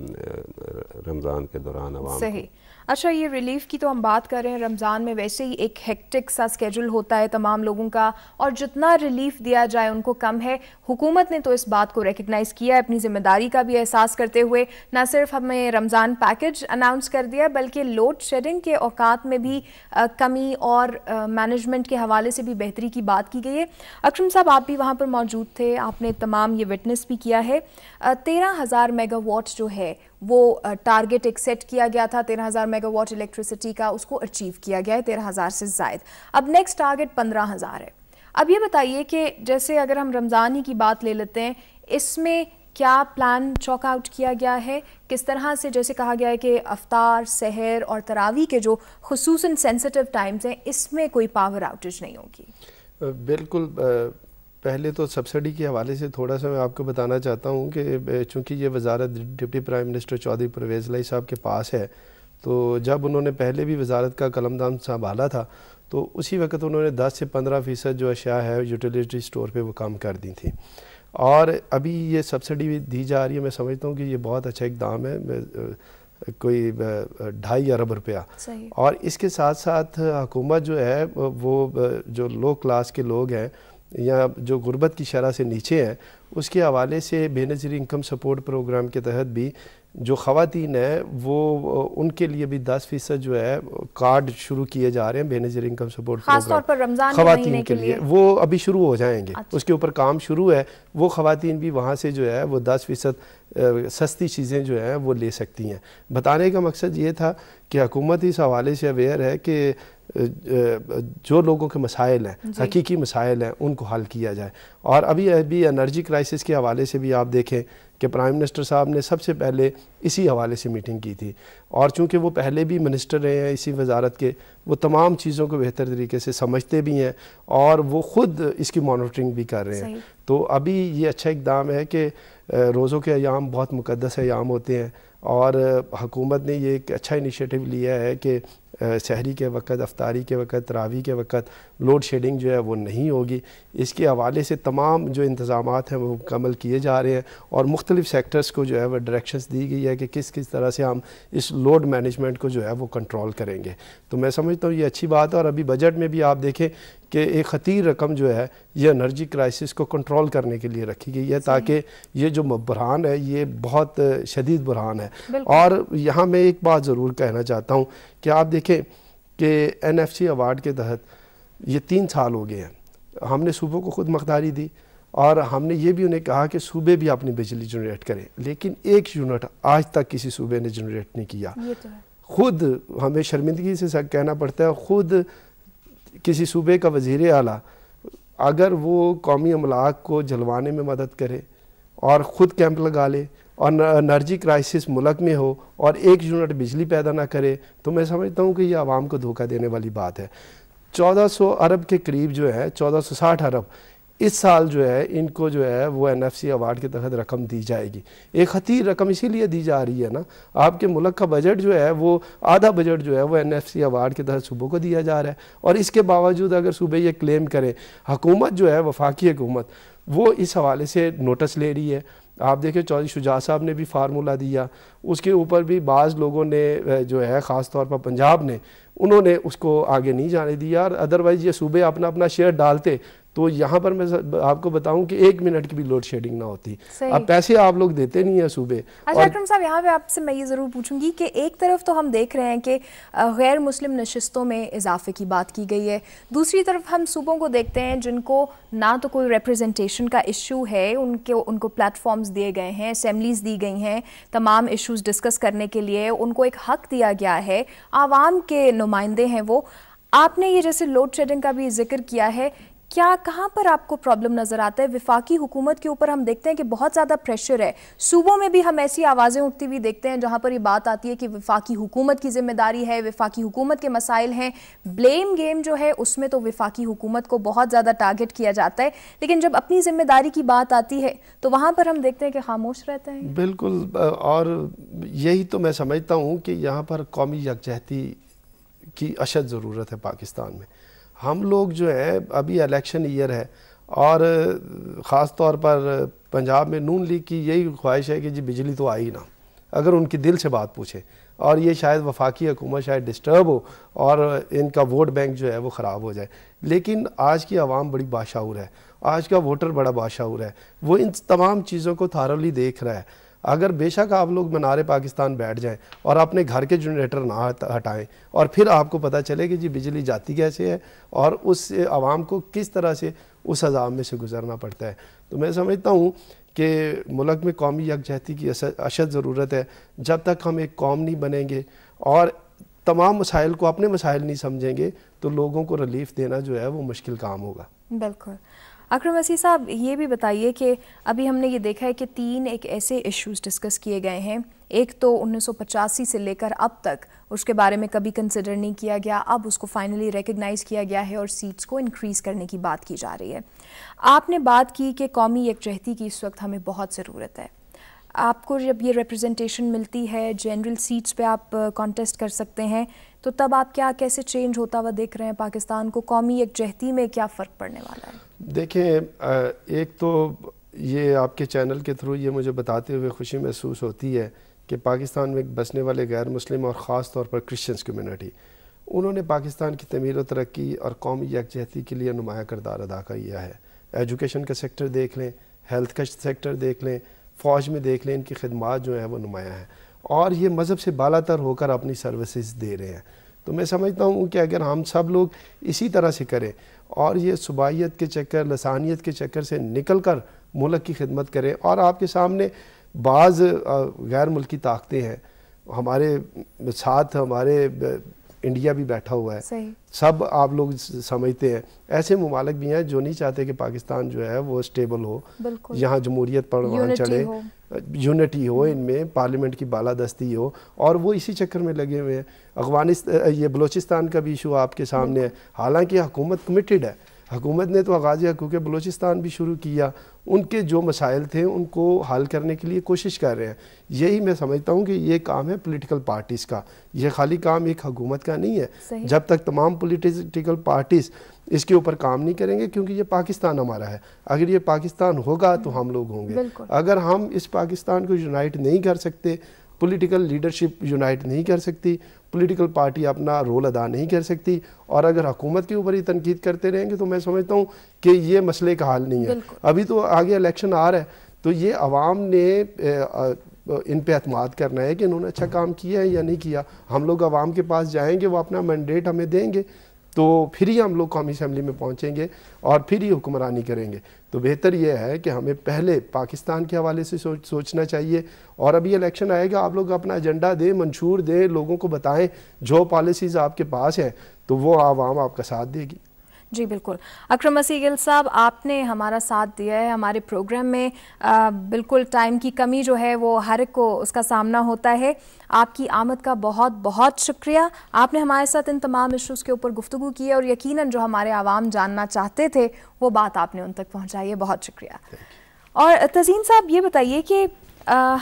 رمضان کے دوران عوام کو. صحیح. اچھا، یہ ریلیف کی تو ہم بات کر رہے ہیں، رمضان میں ویسے ہی ایک ہیکٹک سا اسکیجول ہوتا ہے تمام لوگوں کا، اور جتنا ریلیف دیا جائے ان کو کم ہے. حکومت نے تو اس بات کو ریکگنائز کیا ہے، اپنی ذمہ داری کا بھی احساس کرتے ہوئے نہ صرف ہمیں رمضان پیکج اناؤنس کر دیا بلکہ لوڈ شیڈنگ کے اوقات میں بھی کمی اور مینجمنٹ کے حوالے سے بھی بہتری کی بات کی گئی ہے. اکرم صاحب، آپ بھی وہاں پر موجود تھے، آپ نے تمام یہ وٹنس بھی کیا ہے. 13,000 میگا واٹ جو ہے وہ ٹارگٹ ایک سیٹ کیا گیا تھا، 13,000 میگا واٹ الیکٹریسٹی کا، اس کو اچیو کیا گیا ہے 13,000 سے زائد. اب نیکسٹ ٹارگٹ 15,000 ہے. اب یہ بتائیے کہ جیسے اگر ہم رمضان ہی کی بات لے لیتے ہیں، اس میں کیا پلان چوک آؤٹ کیا گیا ہے؟ کس طرح سے، جیسے کہا گیا ہے کہ افطار، سحر اور تراویح کے جو خصوصاً سینسٹیو ٹائمز ہیں اس میں کوئی پاور آؤٹیج نہیں ہوگی؟ بالکل. پہلے تو سبسڈی کے حوالے سے تھوڑا سا میں آپ کو بتانا چاہتا ہوں کہ چونکہ یہ وزارت deputy prime minister Chaudhry Pervaiz Elahi صاحب کے پاس ہے، تو جب انہوں نے پہلے بھی وزارت کا قلمدان سنبھالا تھا تو اسی وقت انہوں نے 10 سے 15% جو اشیاء ہے یوٹیلیٹی سٹور پہ وہ کم کر دی تھیں، اور ابھی یہ سبسڈی دی جا رہی ہے. میں سمجھتا ہوں کہ یہ بہت اچھا اقدام ہے، کوئی 2.5 ارب روپیہ. اور اس کے ساتھ ساتھ حکومت جو ہے وہ جو لو کلاس کے لوگ ہیں یا جو غربت کی شرح سے نیچے ہیں، اس کے حوالے سے بے نظیر انکم سپورٹ پروگرام کے تحت بھی جو خواتین ہیں وہ ان کے لیے بھی 10% جو ہے کارڈ شروع کیے جا رہے ہیں بے نظیر انکم سپورٹ خاص طور پر رمضان خواتین کے لیے. وہ ابھی شروع ہو جائیں گے. اس کے اوپر کام شروع ہے. وہ خواتین بھی وہاں سے جو ہے وہ 10% سستی چیزیں جو ہیں وہ لے سکتی ہیں. بتانے کا مقصد یہ تھا کہ حکومت اس حوالے سے اویئر ہے کہ جو لوگوں کے مسائل ہیں، حقیقی مسائل ہیں، ان کو حل کیا جائے. اور ابھی انرجی کرائسس کے حوالے سے بھی آپ دیکھیں کہ پرائم منسٹر صاحب نے سب سے پہلے اسی حوالے سے میٹنگ کی تھی، اور چونکہ وہ پہلے بھی منسٹر رہے ہیں اسی وزارت کے، وہ تمام چیزوں کو بہتر طریقے سے سمجھتے بھی ہیں اور وہ خود اس کی مانیٹرنگ بھی کر رہے ہیں. تو ابھی یہ اچھا اقدام ہے کہ روزوں کے ایام بہت مقدس ایام ہوتے ہیں، اور حکومت نے یہ ایک اچھا انیشیٹو لیا ہے کہ سحری کے وقت، افطاری کے وقت، تراویح کے وقت لوڈ شیڈنگ جو ہے وہ نہیں ہوگی. اس کے حوالے سے تمام جو انتظامات ہیں وہ مکمل کیے جا رہے ہیں، اور مختلف سیکٹرز کو جو ہے وہ ڈائریکشنز دی گئی ہے کہ کس طرح سے ہم اس لوڈ مینجمنٹ کو جو ہے وہ کنٹرول کریں گے. تو میں سمجھتا ہوں یہ اچھی بات ہے. اور ابھی بجٹ میں بھی آپ دیکھیں کہ ایک خطیر رقم جو ہے یہ انرجی کرائسس کو کنٹرول کرنے کے لیے رکھی گئی ہے، تاکہ یہ جو بحران ہے یہ بہت شدید بحران ہے. اور یہاں میں ایک بات ضرور کہنا چاہتا ہوں کہ آپ دیکھیں کہ NFC ایوارڈ کے تحت یہ 3 سال ہو گئے ہیں، ہم نے صوبوں کو خود مختاری دی، اور ہم نے یہ بھی انہیں کہا کہ صوبے بھی اپنی بجلی جنریٹ کریں، لیکن 1 یونٹ آج تک کسی صوبے نے جنریٹ نہیں کیا. خود ہمیں شرمندگی سے کہنا پڑتا ہے، خود کسی صوبے کا وزیر اعلیٰ اگر وہ قومی املاک کو جلوانے میں مدد کرے اور خود کیمپ لگا لے اور انرجی کرائسس ملک میں ہو اور 1 یونٹ بجلی پیدا نہ کرے، تو میں سمجھتا ہوں کہ یہ عوام کو دھوکہ دینے والی بات ہے. 1400 ارب کے قریب جو ہے، 1460 ارب اس سال جو ہے ان کو جو ہے وہ NFC ایوارڈ کے تحت رقم دی جائے گی. ایک خطیر رقم اسی لیے دی جا رہی ہے نا، آپ کے ملک کا بجٹ جو ہے وہ آدھا بجٹ جو ہے وہ NFC ایوارڈ کے تحت صوبوں کو دیا جا رہا ہے، اور اس کے باوجود اگر صوبے یہ کلیم کریں، حکومت جو ہے وفاقی حکومت وہ اس حوالے سے نوٹس لے رہی ہے. آپ دیکھیں چودھری شجاعت صاحب نے بھی فارمولہ دیا، اس کے اوپر بھی بعض لوگوں نے جو ہے خاص طور پر پنجاب نے، انہوں نے اس کو آگے نہیں جانے دیا، اور ادروائز یہ صوبے اپنا اپنا شیئر ڈالتے تو یہاں پر میں آپ کو بتاؤں کہ 1 منٹ کی بھی لوڈ شیڈنگ نہ ہوتی. اب پیسے آپ لوگ دیتے نہیں ہیں صوبے. اچھا اکرم صاحب، یہاں پہ آپ سے میں یہ ضرور پوچھوں گی کہ ایک طرف تو ہم دیکھ رہے ہیں کہ غیر مسلم نشستوں میں اضافے کی بات کی گئی ہے، دوسری طرف ہم صوبوں کو دیکھتے ہیں جن کو نہ تو کوئی ریپرزنٹیشن کا ایشو ہے، ان کو پلیٹ فارمز دیے گئے ہیں، اسمبلیز دی گئی ہیں تمام ایشوز ڈسکس کرنے کے لیے، ان کو ایک حق دیا گیا ہے، عوام کے نمائندے ہیں وہ. آپ نے یہ جیسے لوڈ شیڈنگ کا بھی ذکر کیا ہے، کیا کہاں پر آپ کو پرابلم نظر آتا ہے؟ وفاقی حکومت کے اوپر ہم دیکھتے ہیں کہ بہت زیادہ پریشر ہے، صوبوں میں بھی ہم ایسی آوازیں اٹھتی ہوئی دیکھتے ہیں جہاں پر یہ بات آتی ہے کہ وفاقی حکومت کی ذمہ داری ہے، وفاقی حکومت کے مسائل ہیں، بلیم گیم جو ہے اس میں تو وفاقی حکومت کو بہت زیادہ ٹارگٹ کیا جاتا ہے، لیکن جب اپنی ذمہ داری کی بات آتی ہے تو وہاں پر ہم دیکھتے ہیں کہ خاموش رہتے ہیں۔ بالکل، اور یہی تو میں سمجھتا ہوں کہ یہاں پر قومی یکجہتی کی اشد ضرورت ہے پاکستان میں۔ ہم لوگ جو ہے ابھی الیکشن ایئر ہے اور خاص طور پر پنجاب میں نون لیگ کی یہی خواہش ہے کہ جی بجلی تو آئی نا، اگر ان کی دل سے بات پوچھیں، اور یہ شاید وفاقی حکومت شاید ڈسٹرب ہو اور ان کا ووٹ بینک جو ہے وہ خراب ہو جائے، لیکن آج کی عوام بڑی باشعور ہے، آج کا ووٹر بڑا باشعور ہے، وہ ان تمام چیزوں کو تھارلی دیکھ رہا ہے۔ اگر بے شک آپ لوگ منار پاکستان بیٹھ جائیں اور اپنے گھر کے جنریٹر نہ ہٹائیں اور پھر آپ کو پتہ چلے کہ جی بجلی جاتی کیسے ہے اور اس عوام کو کس طرح سے اس عذاب میں سے گزرنا پڑتا ہے، تو میں سمجھتا ہوں کہ ملک میں قومی یکجہتی کی اشد ضرورت ہے۔ جب تک ہم ایک قوم نہیں بنیں گے اور تمام مسائل کو اپنے مسائل نہیں سمجھیں گے تو لوگوں کو ریلیف دینا جو ہے وہ مشکل کام ہوگا۔ بالکل۔ اکرم وسیع صاحب، یہ بھی بتائیے کہ ابھی ہم نے یہ دیکھا ہے کہ 3 ایک ایسے ایشوز ڈسکس کیے گئے ہیں، ایک تو 1985 سے لے کر اب تک اس کے بارے میں کبھی کنسیڈر نہیں کیا گیا، اب اس کو فائنلی ریکگنائز کیا گیا ہے اور سیٹس کو انکریز کرنے کی بات کی جا رہی ہے۔ آپ نے بات کی کہ قومی یکجہتی کی اس وقت ہمیں بہت ضرورت ہے، آپ کو جب یہ ریپرزنٹیشن ملتی ہے، جنرل سیٹس پہ آپ کانٹیسٹ کر سکتے ہیں، تو تب آپ کیا کیسے چینج ہوتا ہوا دیکھ رہے ہیں پاکستان کو؟ قومی یکجہتی میں کیا فرق پڑنے والا ہے؟ دیکھیں، ایک تو یہ آپ کے چینل کے تھرو یہ مجھے بتاتے ہوئے خوشی محسوس ہوتی ہے کہ پاکستان میں بسنے والے غیر مسلم اور خاص طور پر کرسچنز کمیونٹی، انہوں نے پاکستان کی تعمیر و ترقی اور قومی یکجہتی کے لیے نمایاں کردار ادا کیا ہے۔ ایجوکیشن کا سیکٹر دیکھ لیں، ہیلتھ کا سیکٹر دیکھ لیں، فوج میں دیکھ لیں، ان کی خدمات جو ہیں وہ نمایاں ہیں اور یہ مذہب سے بالا تر ہو کر اپنی سروسز دے رہے ہیں۔ تو میں سمجھتا ہوں کہ اگر ہم سب لوگ اسی طرح سے کریں اور یہ صوبائیت کے چکر، لسانیت کے چکر سے نکل کر ملک کی خدمت کریں، اور آپ کے سامنے بعض غیر ملکی طاقتیں ہیں، ہمارے ساتھ ہمارے انڈیا بھی بیٹھا ہوا ہے، سب آپ لوگ سمجھتے ہیں، ایسے ممالک بھی ہیں جو نہیں چاہتے کہ پاکستان جو ہے وہ اسٹیبل ہو، یہاں جمہوریت پروان چڑھے، یونٹی ہو، ان میں پارلیمنٹ کی بالادستی ہو، اور وہ اسی چکر میں لگے ہوئے ہیں۔ افغانستان، یہ بلوچستان کا بھی ایشو آپ کے سامنے ہے، حالانکہ حکومت کمیٹڈ ہے، حکومت نے تو آغاز حقوق بلوچستان بھی شروع کیا، ان کے جو مسائل تھے ان کو حل کرنے کے لیے کوشش کر رہے ہیں۔ یہی میں سمجھتا ہوں کہ یہ کام ہے پولیٹیکل پارٹیز کا، یہ خالی کام ایک حکومت کا نہیں ہے۔ جب تک تمام پولیٹیکل پارٹیز اس کے اوپر کام نہیں کریں گے، کیونکہ یہ پاکستان ہمارا ہے، اگر یہ پاکستان ہوگا تو ہم لوگ ہوں گے۔ اگر ہم اس پاکستان کو یونائٹ نہیں کر سکتے، پولیٹیکل لیڈرشپ یونائٹ نہیں کر سکتی، پولیٹیکل پارٹی اپنا رول ادا نہیں کر سکتی، اور اگر حکومت کے اوپر ہی تنقید کرتے رہیں گے تو میں سمجھتا ہوں کہ یہ مسئلے کا حل نہیں ہے۔ ابھی تو آگے الیکشن آ رہا ہے، تو یہ عوام نے ان پہ اعتماد کرنا ہے کہ انہوں نے اچھا کام کیا ہے یا نہیں کیا۔ ہم لوگ عوام کے پاس جائیں گے، وہ اپنا مینڈیٹ ہمیں دیں گے، تو پھر ہی ہم لوگ قومی اسمبلی میں پہنچیں گے اور پھر ہی حکمرانی کریں گے۔ تو بہتر یہ ہے کہ ہمیں پہلے پاکستان کے حوالے سے سوچنا چاہیے، اور ابھی الیکشن آئے گا، آپ لوگ اپنا ایجنڈا دیں، منشور دیں، لوگوں کو بتائیں جو پالیسیز آپ کے پاس ہیں، تو وہ عوام آپ کا ساتھ دے گی۔ جی بالکل۔ اکرم وسیع گل صاحب، آپ نے ہمارا ساتھ دیا ہے ہمارے پروگرام میں، بالکل ٹائم کی کمی جو ہے وہ ہر ایک کو اس کا سامنا ہوتا ہے، آپ کی آمد کا بہت بہت شکریہ۔ آپ نے ہمارے ساتھ ان تمام ایشوز کے اوپر گفتگو کی ہے، اور یقیناً جو ہمارے عوام جاننا چاہتے تھے وہ بات آپ نے ان تک پہنچائی ہے، بہت شکریہ۔ اور تزین صاحب، یہ بتائیے کہ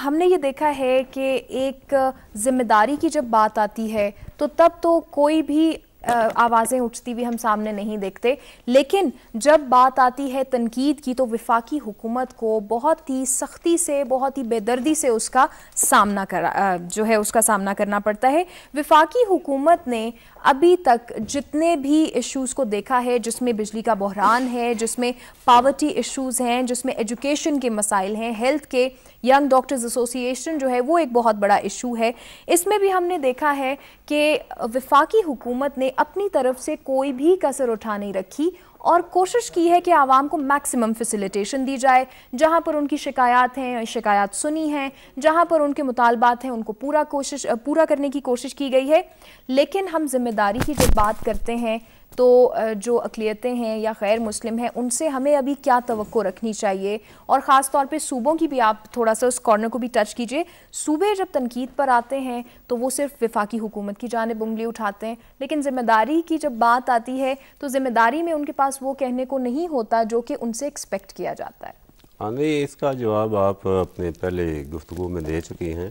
ہم نے یہ دیکھا ہے کہ ایک ذمہ داری کی جب بات آتی ہے تو تب تو کوئی بھی آوازیں اٹھتی ہوئی ہم سامنے نہیں دیکھتے، لیکن جب بات آتی ہے تنقید کی تو وفاقی حکومت کو بہت ہی سختی سے، بہت ہی بے دردی سے اس کا سامنا کرنا پڑتا ہے۔ وفاقی حکومت نے ابھی تک جتنے بھی ایشوز کو دیکھا ہے، جس میں بجلی کا بحران ہے، جس میں پاورٹی ایشوز ہیں، جس میں ایجوکیشن کے مسائل ہیں، ہیلتھ کے، ینگ ڈاکٹرز ایسوسی ایشن جو ہے وہ ایک بہت بڑا ایشو ہے، اس میں بھی ہم نے دیکھا ہے کہ وفاقی حکومت نے اپنی طرف سے کوئی بھی کسر اٹھا نہیں رکھی اور کوشش کی ہے کہ عوام کو میکسیمم فیسیلیٹیشن دی جائے، جہاں پر ان کی شکایات ہیں شکایات سنی ہیں، جہاں پر ان کے مطالبات ہیں ان کو پورا کرنے کی کوشش کی گئی ہے۔ لیکن ہم ذمہ داری کی جب بات کرتے ہیں تو جو اقلیتیں ہیں یا غیر مسلم ہیں ان سے ہمیں ابھی کیا توقع رکھنی چاہیے؟ اور خاص طور پہ صوبوں کی بھی آپ تھوڑا سا اس کارنر کو بھی ٹچ کیجئے. صوبے جب تنقید پر آتے ہیں تو وہ صرف وفاقی حکومت کی جانب انگلی اٹھاتے ہیں، لیکن ذمہ داری کی جب بات آتی ہے تو ذمہ داری میں ان کے پاس وہ کہنے کو نہیں ہوتا جو کہ ان سے ایکسپیکٹ کیا جاتا ہے. ہاں نہیں، اس کا جواب آپ اپنے پہلے گفتگو میں دے چکی ہیں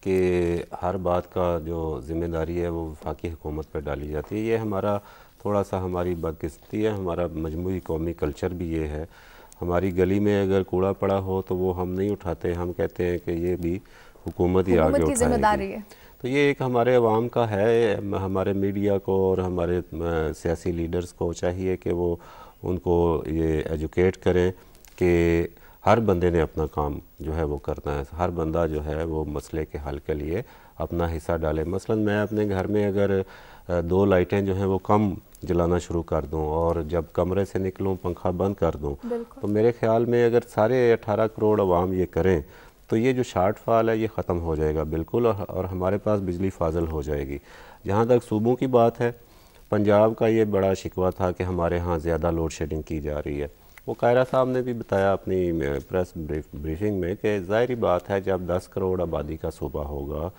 کہ ہر بات کا جو ذمہ داری ہے وہ وفاقی حکومت پہ ڈالی جاتی ہے. یہ ہمارا تھوڑا سا ہماری بدقسمتی ہے، ہمارا مجموعی قومی کلچر بھی یہ ہے. ہماری گلی میں اگر کوڑا پڑا ہو تو وہ ہم نہیں اٹھاتے، ہم کہتے ہیں کہ یہ بھی حکومت ہی آگے کی ذمہ داری اٹھائے ہے. تو یہ ایک ہمارے عوام کا ہے. ہمارے میڈیا کو اور ہمارے سیاسی لیڈرز کو چاہیے کہ وہ ان کو یہ ایجوکیٹ کریں کہ ہر بندے نے اپنا کام جو ہے وہ کرنا ہے. ہر بندہ جو ہے وہ مسئلے کے حل کے لیے اپنا حصہ ڈالے. مثلا میں اپنے گھر میں اگر 2 لائٹیں جو ہیں وہ کم جلانا شروع کر دوں اور جب کمرے سے نکلوں پنکھا بند کر دوں، تو میرے خیال میں اگر سارے 18 کروڑ عوام یہ کریں تو یہ جو شارٹ فال ہے یہ ختم ہو جائے گا بالکل، اور ہمارے پاس بجلی فاضل ہو جائے گی. جہاں تک صوبوں کی بات ہے، پنجاب کا یہ بڑا شکوہ تھا کہ ہمارے ہاں زیادہ لوڈ شیڈنگ کی جا رہی ہے. وہ قائرہ صاحب نے بھی بتایا اپنی پریس بریفنگ میں کہ ظاہری بات ہے جب 10 کروڑ آبادی کا صوبہ ہوگا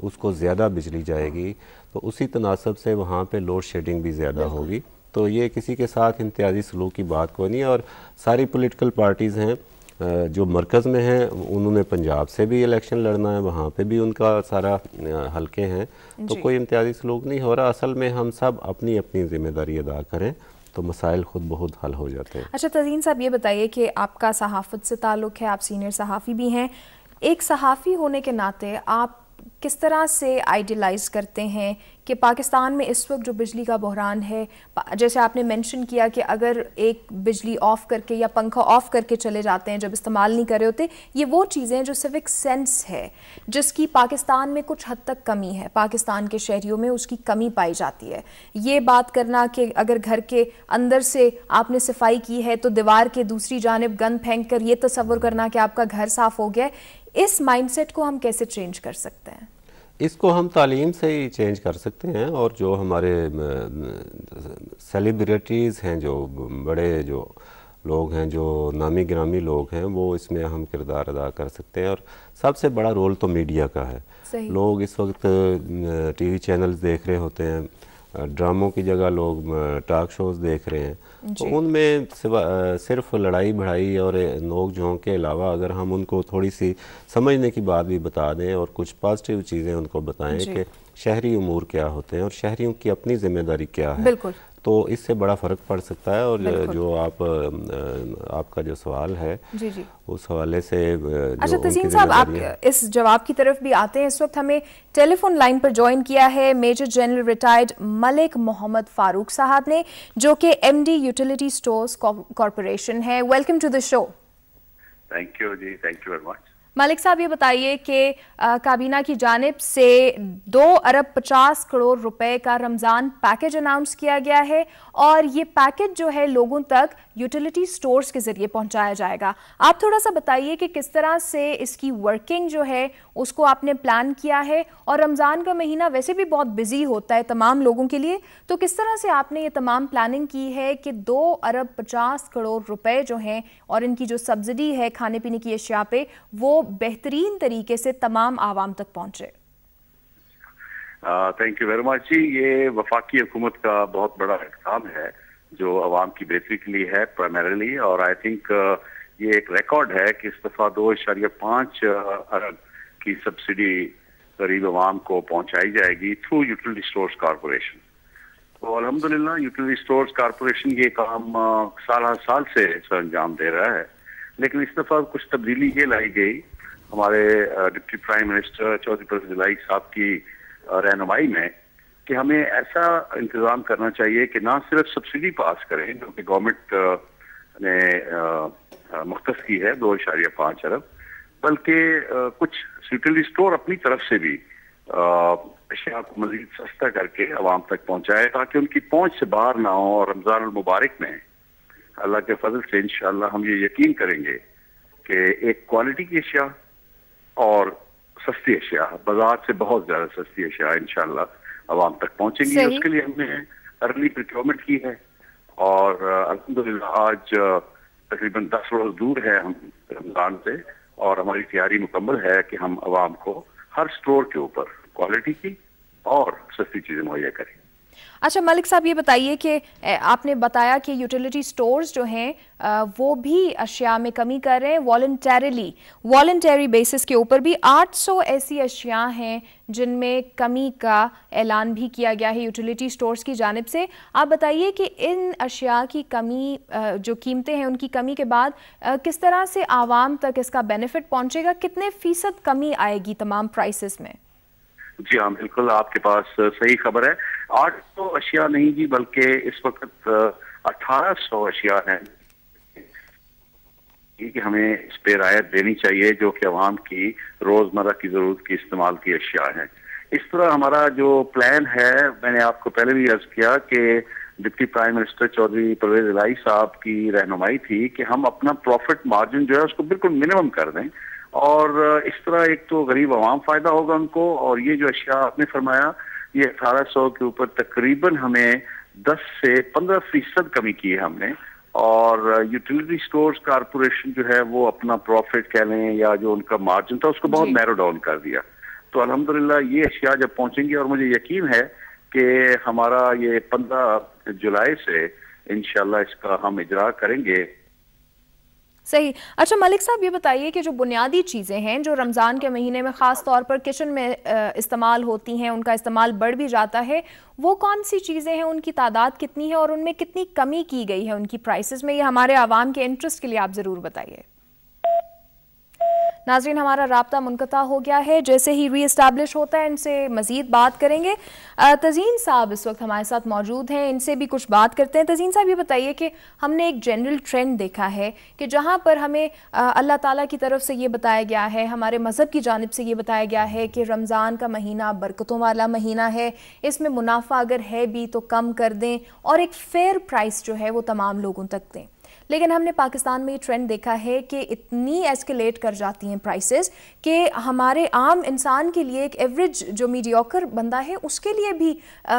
اس کو زیادہ بجلی جائے گی تو اسی تناسب سے وہاں پہ لوڈ شیڈنگ بھی زیادہ ہوگی. تو یہ کسی کے ساتھ امتیازی سلوک کی بات کوئی نہیں. اور ساری پولیٹیکل پارٹیز ہیں جو مرکز میں ہیں، انہوں نے پنجاب سے بھی الیکشن لڑنا ہے، وہاں پہ بھی ان کا سارا حلقے ہیں، تو کوئی امتیازی سلوک نہیں ہو رہا. اصل میں ہم سب اپنی اپنی ذمہ داری ادا کریں تو مسائل خود بہت حل ہو جاتے ہیں. اچھا تزین صاحب یہ بتائیے کہ آپ کا صحافت سے تعلق ہے، آپ سینئر صحافی بھی ہیں. ایک صحافی ہونے کے ناطے آپ کس طرح سے آئیڈیلائز کرتے ہیں کہ پاکستان میں اس وقت جو بجلی کا بحران ہے، جیسے آپ نے مینشن کیا کہ اگر ایک بجلی آف کر کے یا پنکھا آف کر کے چلے جاتے ہیں جب استعمال نہیں کر رہے ہوتے، یہ وہ چیزیں جو سیوک سینس ہے جس کی پاکستان میں کچھ حد تک کمی ہے، پاکستان کے شہریوں میں اس کی کمی پائی جاتی ہے. یہ بات کرنا کہ اگر گھر کے اندر سے آپ نے صفائی کی ہے تو دیوار کے دوسری جانب گند پھینک کر یہ تصور کرنا کہ آپ کا گھر صاف ہو گیا ہے، اس مائنڈ سیٹ کو ہم کیسے چینج کر سکتے ہیں؟ اس کو ہم تعلیم سے ہی چینج کر سکتے ہیں، اور جو ہمارے سیلیبریٹیز ہیں، جو بڑے جو لوگ ہیں، جو نامی گرامی لوگ ہیں، وہ اس میں اہم کردار ادا کر سکتے ہیں. اور سب سے بڑا رول تو میڈیا کا ہے. صحیح. لوگ اس وقت ٹی وی چینلز دیکھ رہے ہوتے ہیں، ڈراموں کی جگہ لوگ ٹاک شوز دیکھ رہے ہیں، تو ان میں صرف لڑائی بھڑائی اور نوک جھونک کے علاوہ اگر ہم ان کو تھوڑی سی سمجھنے کی بات بھی بتا دیں اور کچھ پازیٹیو چیزیں ان کو بتائیں کہ شہری امور کیا ہوتے ہیں اور شہریوں کی اپنی ذمہ داری کیا ہے، تو اس سے بڑا فرق پڑ سکتا ہے. اور جو آپ کا جو سوال ہے اس حوالے سے اچھا تزین صاحب آپ اس جواب کی طرف بھی آتے ہیں. اس وقت ہمیں ٹیلی فون لائن پر جوائن کیا ہے major general retired Malik Muhammad Farooq صاحب نے، جو کہ M D utility stores corporation ہے. Welcome to the show. Thank you جی، thank you very much. Malik sahib یہ بتائیے کہ کابینہ کی جانب سے 2 ارب 50 کروڑ روپے کا رمضان پیکج اناؤنس کیا گیا ہے، اور یہ پیکج جو ہے لوگوں تک یوٹیلیٹی سٹورز کے ذریعے پہنچایا جائے گا. آپ تھوڑا سا بتائیے کہ کس طرح سے اس کی ورکنگ جو ہے اس کو آپ نے پلان کیا ہے، اور رمضان کا مہینہ ویسے بھی بہت بزی ہوتا ہے تمام لوگوں کے لیے، تو کس طرح سے آپ نے یہ تمام پلاننگ کی ہے کہ 2 ارب 50 کروڑ روپے جو ہیں اور ان کی جو سبسڈی ہے کھانے پینے کی اشیاء پہ وہ بہترین طریقے سے تمام عوام تک پہنچے؟ تھینک یو ویری مچ جی. یہ وفاقی حکومت کا بہت بڑا اقدام ہے جو عوام کی بہتری کے لیے ہے پرائمریلی، اور آئی تھنک یہ ایک ریکارڈ ہے کہ اس دفعہ 2.5 ارب کی سبسڈی غریب عوام کو پہنچائی جائے گی تھرو یوٹیلیٹی سٹورز کارپوریشن. تو الحمدللہ یوٹیلیٹی سٹورز کارپوریشن یہ کام سال سے سر انجام دے رہا ہے، لیکن اس دفعہ کچھ تبدیلی یہ لائی گئی ہمارے deputy prime minister Chaudhry professor زلائی صاحب کی رہنمائی میں کہ ہمیں ایسا انتظام کرنا چاہیے کہ نہ صرف سبسڈی پاس کریں جو کہ گورنمنٹ نے مختص کی ہے 2.5 ارب، بلکہ کچھ یوٹیلیٹی اسٹور اپنی طرف سے بھی اشیاء کو مزید سستا کر کے عوام تک پہنچائے تاکہ ان کی پہنچ سے باہر نہ ہو. اور رمضان المبارک میں اللہ کے فضل سے انشاءاللہ ہم یہ یقین کریں گے کہ ایک کوالٹی کی اشیاء اور سستی اشیاء، بازار سے بہت زیادہ سستی اشیاء انشاءاللہ عوام تک پہنچیں گی. اس کے لیے ہم نے ارلی پروکیورمنٹ کی ہے اور الحمدللہ آج تقریباً 10 روز دور ہے ہم رمضان سے، اور ہماری تیاری مکمل ہے کہ ہم عوام کو ہر سٹور کے اوپر کوالٹی کی اور سستی چیزیں مہیا کریں۔ اچھا ملک صاحب یہ بتائیے کہ آپ نے بتایا کہ یوٹیلیٹی سٹورز جو ہیں وہ بھی اشیاء میں کمی کر رہے ہیں والنٹری بیسس کے اوپر بھی 800 ایسی اشیاء ہیں جن میں کمی کا اعلان بھی کیا گیا ہے یوٹیلیٹی سٹورز کی جانب سے۔ آپ بتائیے کہ ان اشیاء کی کمی جو قیمتیں ہیں ان کی کمی کے بعد کس طرح سے عوام تک اس کا بینیفٹ پہنچے گا، کتنے فیصد کمی آئے گی تمام پرائسز میں؟ جی ہاں بالکل آپ کے پاس صحیح خبر ہے، 800 اشیاء نہیں جی بلکہ اس وقت 1800 اشیاء ہیں کہ ہمیں اس پہ رعایت دینی چاہیے جو کہ عوام کی روزمرہ کی ضرورت کی استعمال کی اشیاء ہیں۔ اس طرح ہمارا جو پلان ہے، میں نے آپ کو پہلے بھی عرض کیا کہ deputy prime minister Chaudhry Pervaiz Elahi صاحب کی رہنمائی تھی کہ ہم اپنا پروفٹ مارجن جو ہے اس کو بالکل منیمم کر دیں، اور اس طرح ایک تو غریب عوام فائدہ ہوگا ان کو، اور یہ جو اشیاء آپ نے فرمایا یہ 1800 کے اوپر تقریباً ہمیں 10 سے 15% کمی کی ہے ہم نے، اور یوٹیلیٹی سٹورز کارپوریشن جو ہے وہ اپنا پروفٹ کہہ لیں یا جو ان کا مارجن تھا اس کو بہت نیرو ڈاؤن کر دیا۔ تو الحمدللہ یہ اشیاء جب پہنچیں گی، اور مجھے یقین ہے کہ ہمارا یہ 15 جولائی سے انشاءاللہ اس کا ہم اجرا کریں گے۔ صحیح۔ اچھا ملک صاحب یہ بتائیے کہ جو بنیادی چیزیں ہیں جو رمضان کے مہینے میں خاص طور پر کچن میں استعمال ہوتی ہیں، ان کا استعمال بڑھ بھی جاتا ہے، وہ کون سی چیزیں ہیں، ان کی تعداد کتنی ہے اور ان میں کتنی کمی کی گئی ہے ان کی پرائسز میں؟ یہ ہمارے عوام کے انٹرسٹ کے لیے آپ ضرور بتائیے۔ ناظرین ہمارا رابطہ منقطع ہو گیا ہے، جیسے ہی ری اسٹیبلش ہوتا ہے ان سے مزید بات کریں گے۔ تزین صاحب اس وقت ہمارے ساتھ موجود ہیں، ان سے بھی کچھ بات کرتے ہیں۔ تزین صاحب یہ بتائیے کہ ہم نے ایک جنرل ٹرینڈ دیکھا ہے کہ جہاں پر ہمیں اللہ تعالیٰ کی طرف سے یہ بتایا گیا ہے، ہمارے مذہب کی جانب سے یہ بتایا گیا ہے کہ رمضان کا مہینہ برکتوں والا مہینہ ہے، اس میں منافع اگر ہے بھی تو کم کر دیں اور ایک فیئر پرائس جو ہے وہ تمام لوگوں تک دیں۔ لیکن ہم نے پاکستان میں یہ ٹرینڈ دیکھا ہے کہ اتنی ایسکیلیٹ کر جاتی ہیں پرائسز کہ ہمارے عام انسان کے لیے، ایک ایوریج جو میڈیوکر بندہ ہے اس کے لیے بھی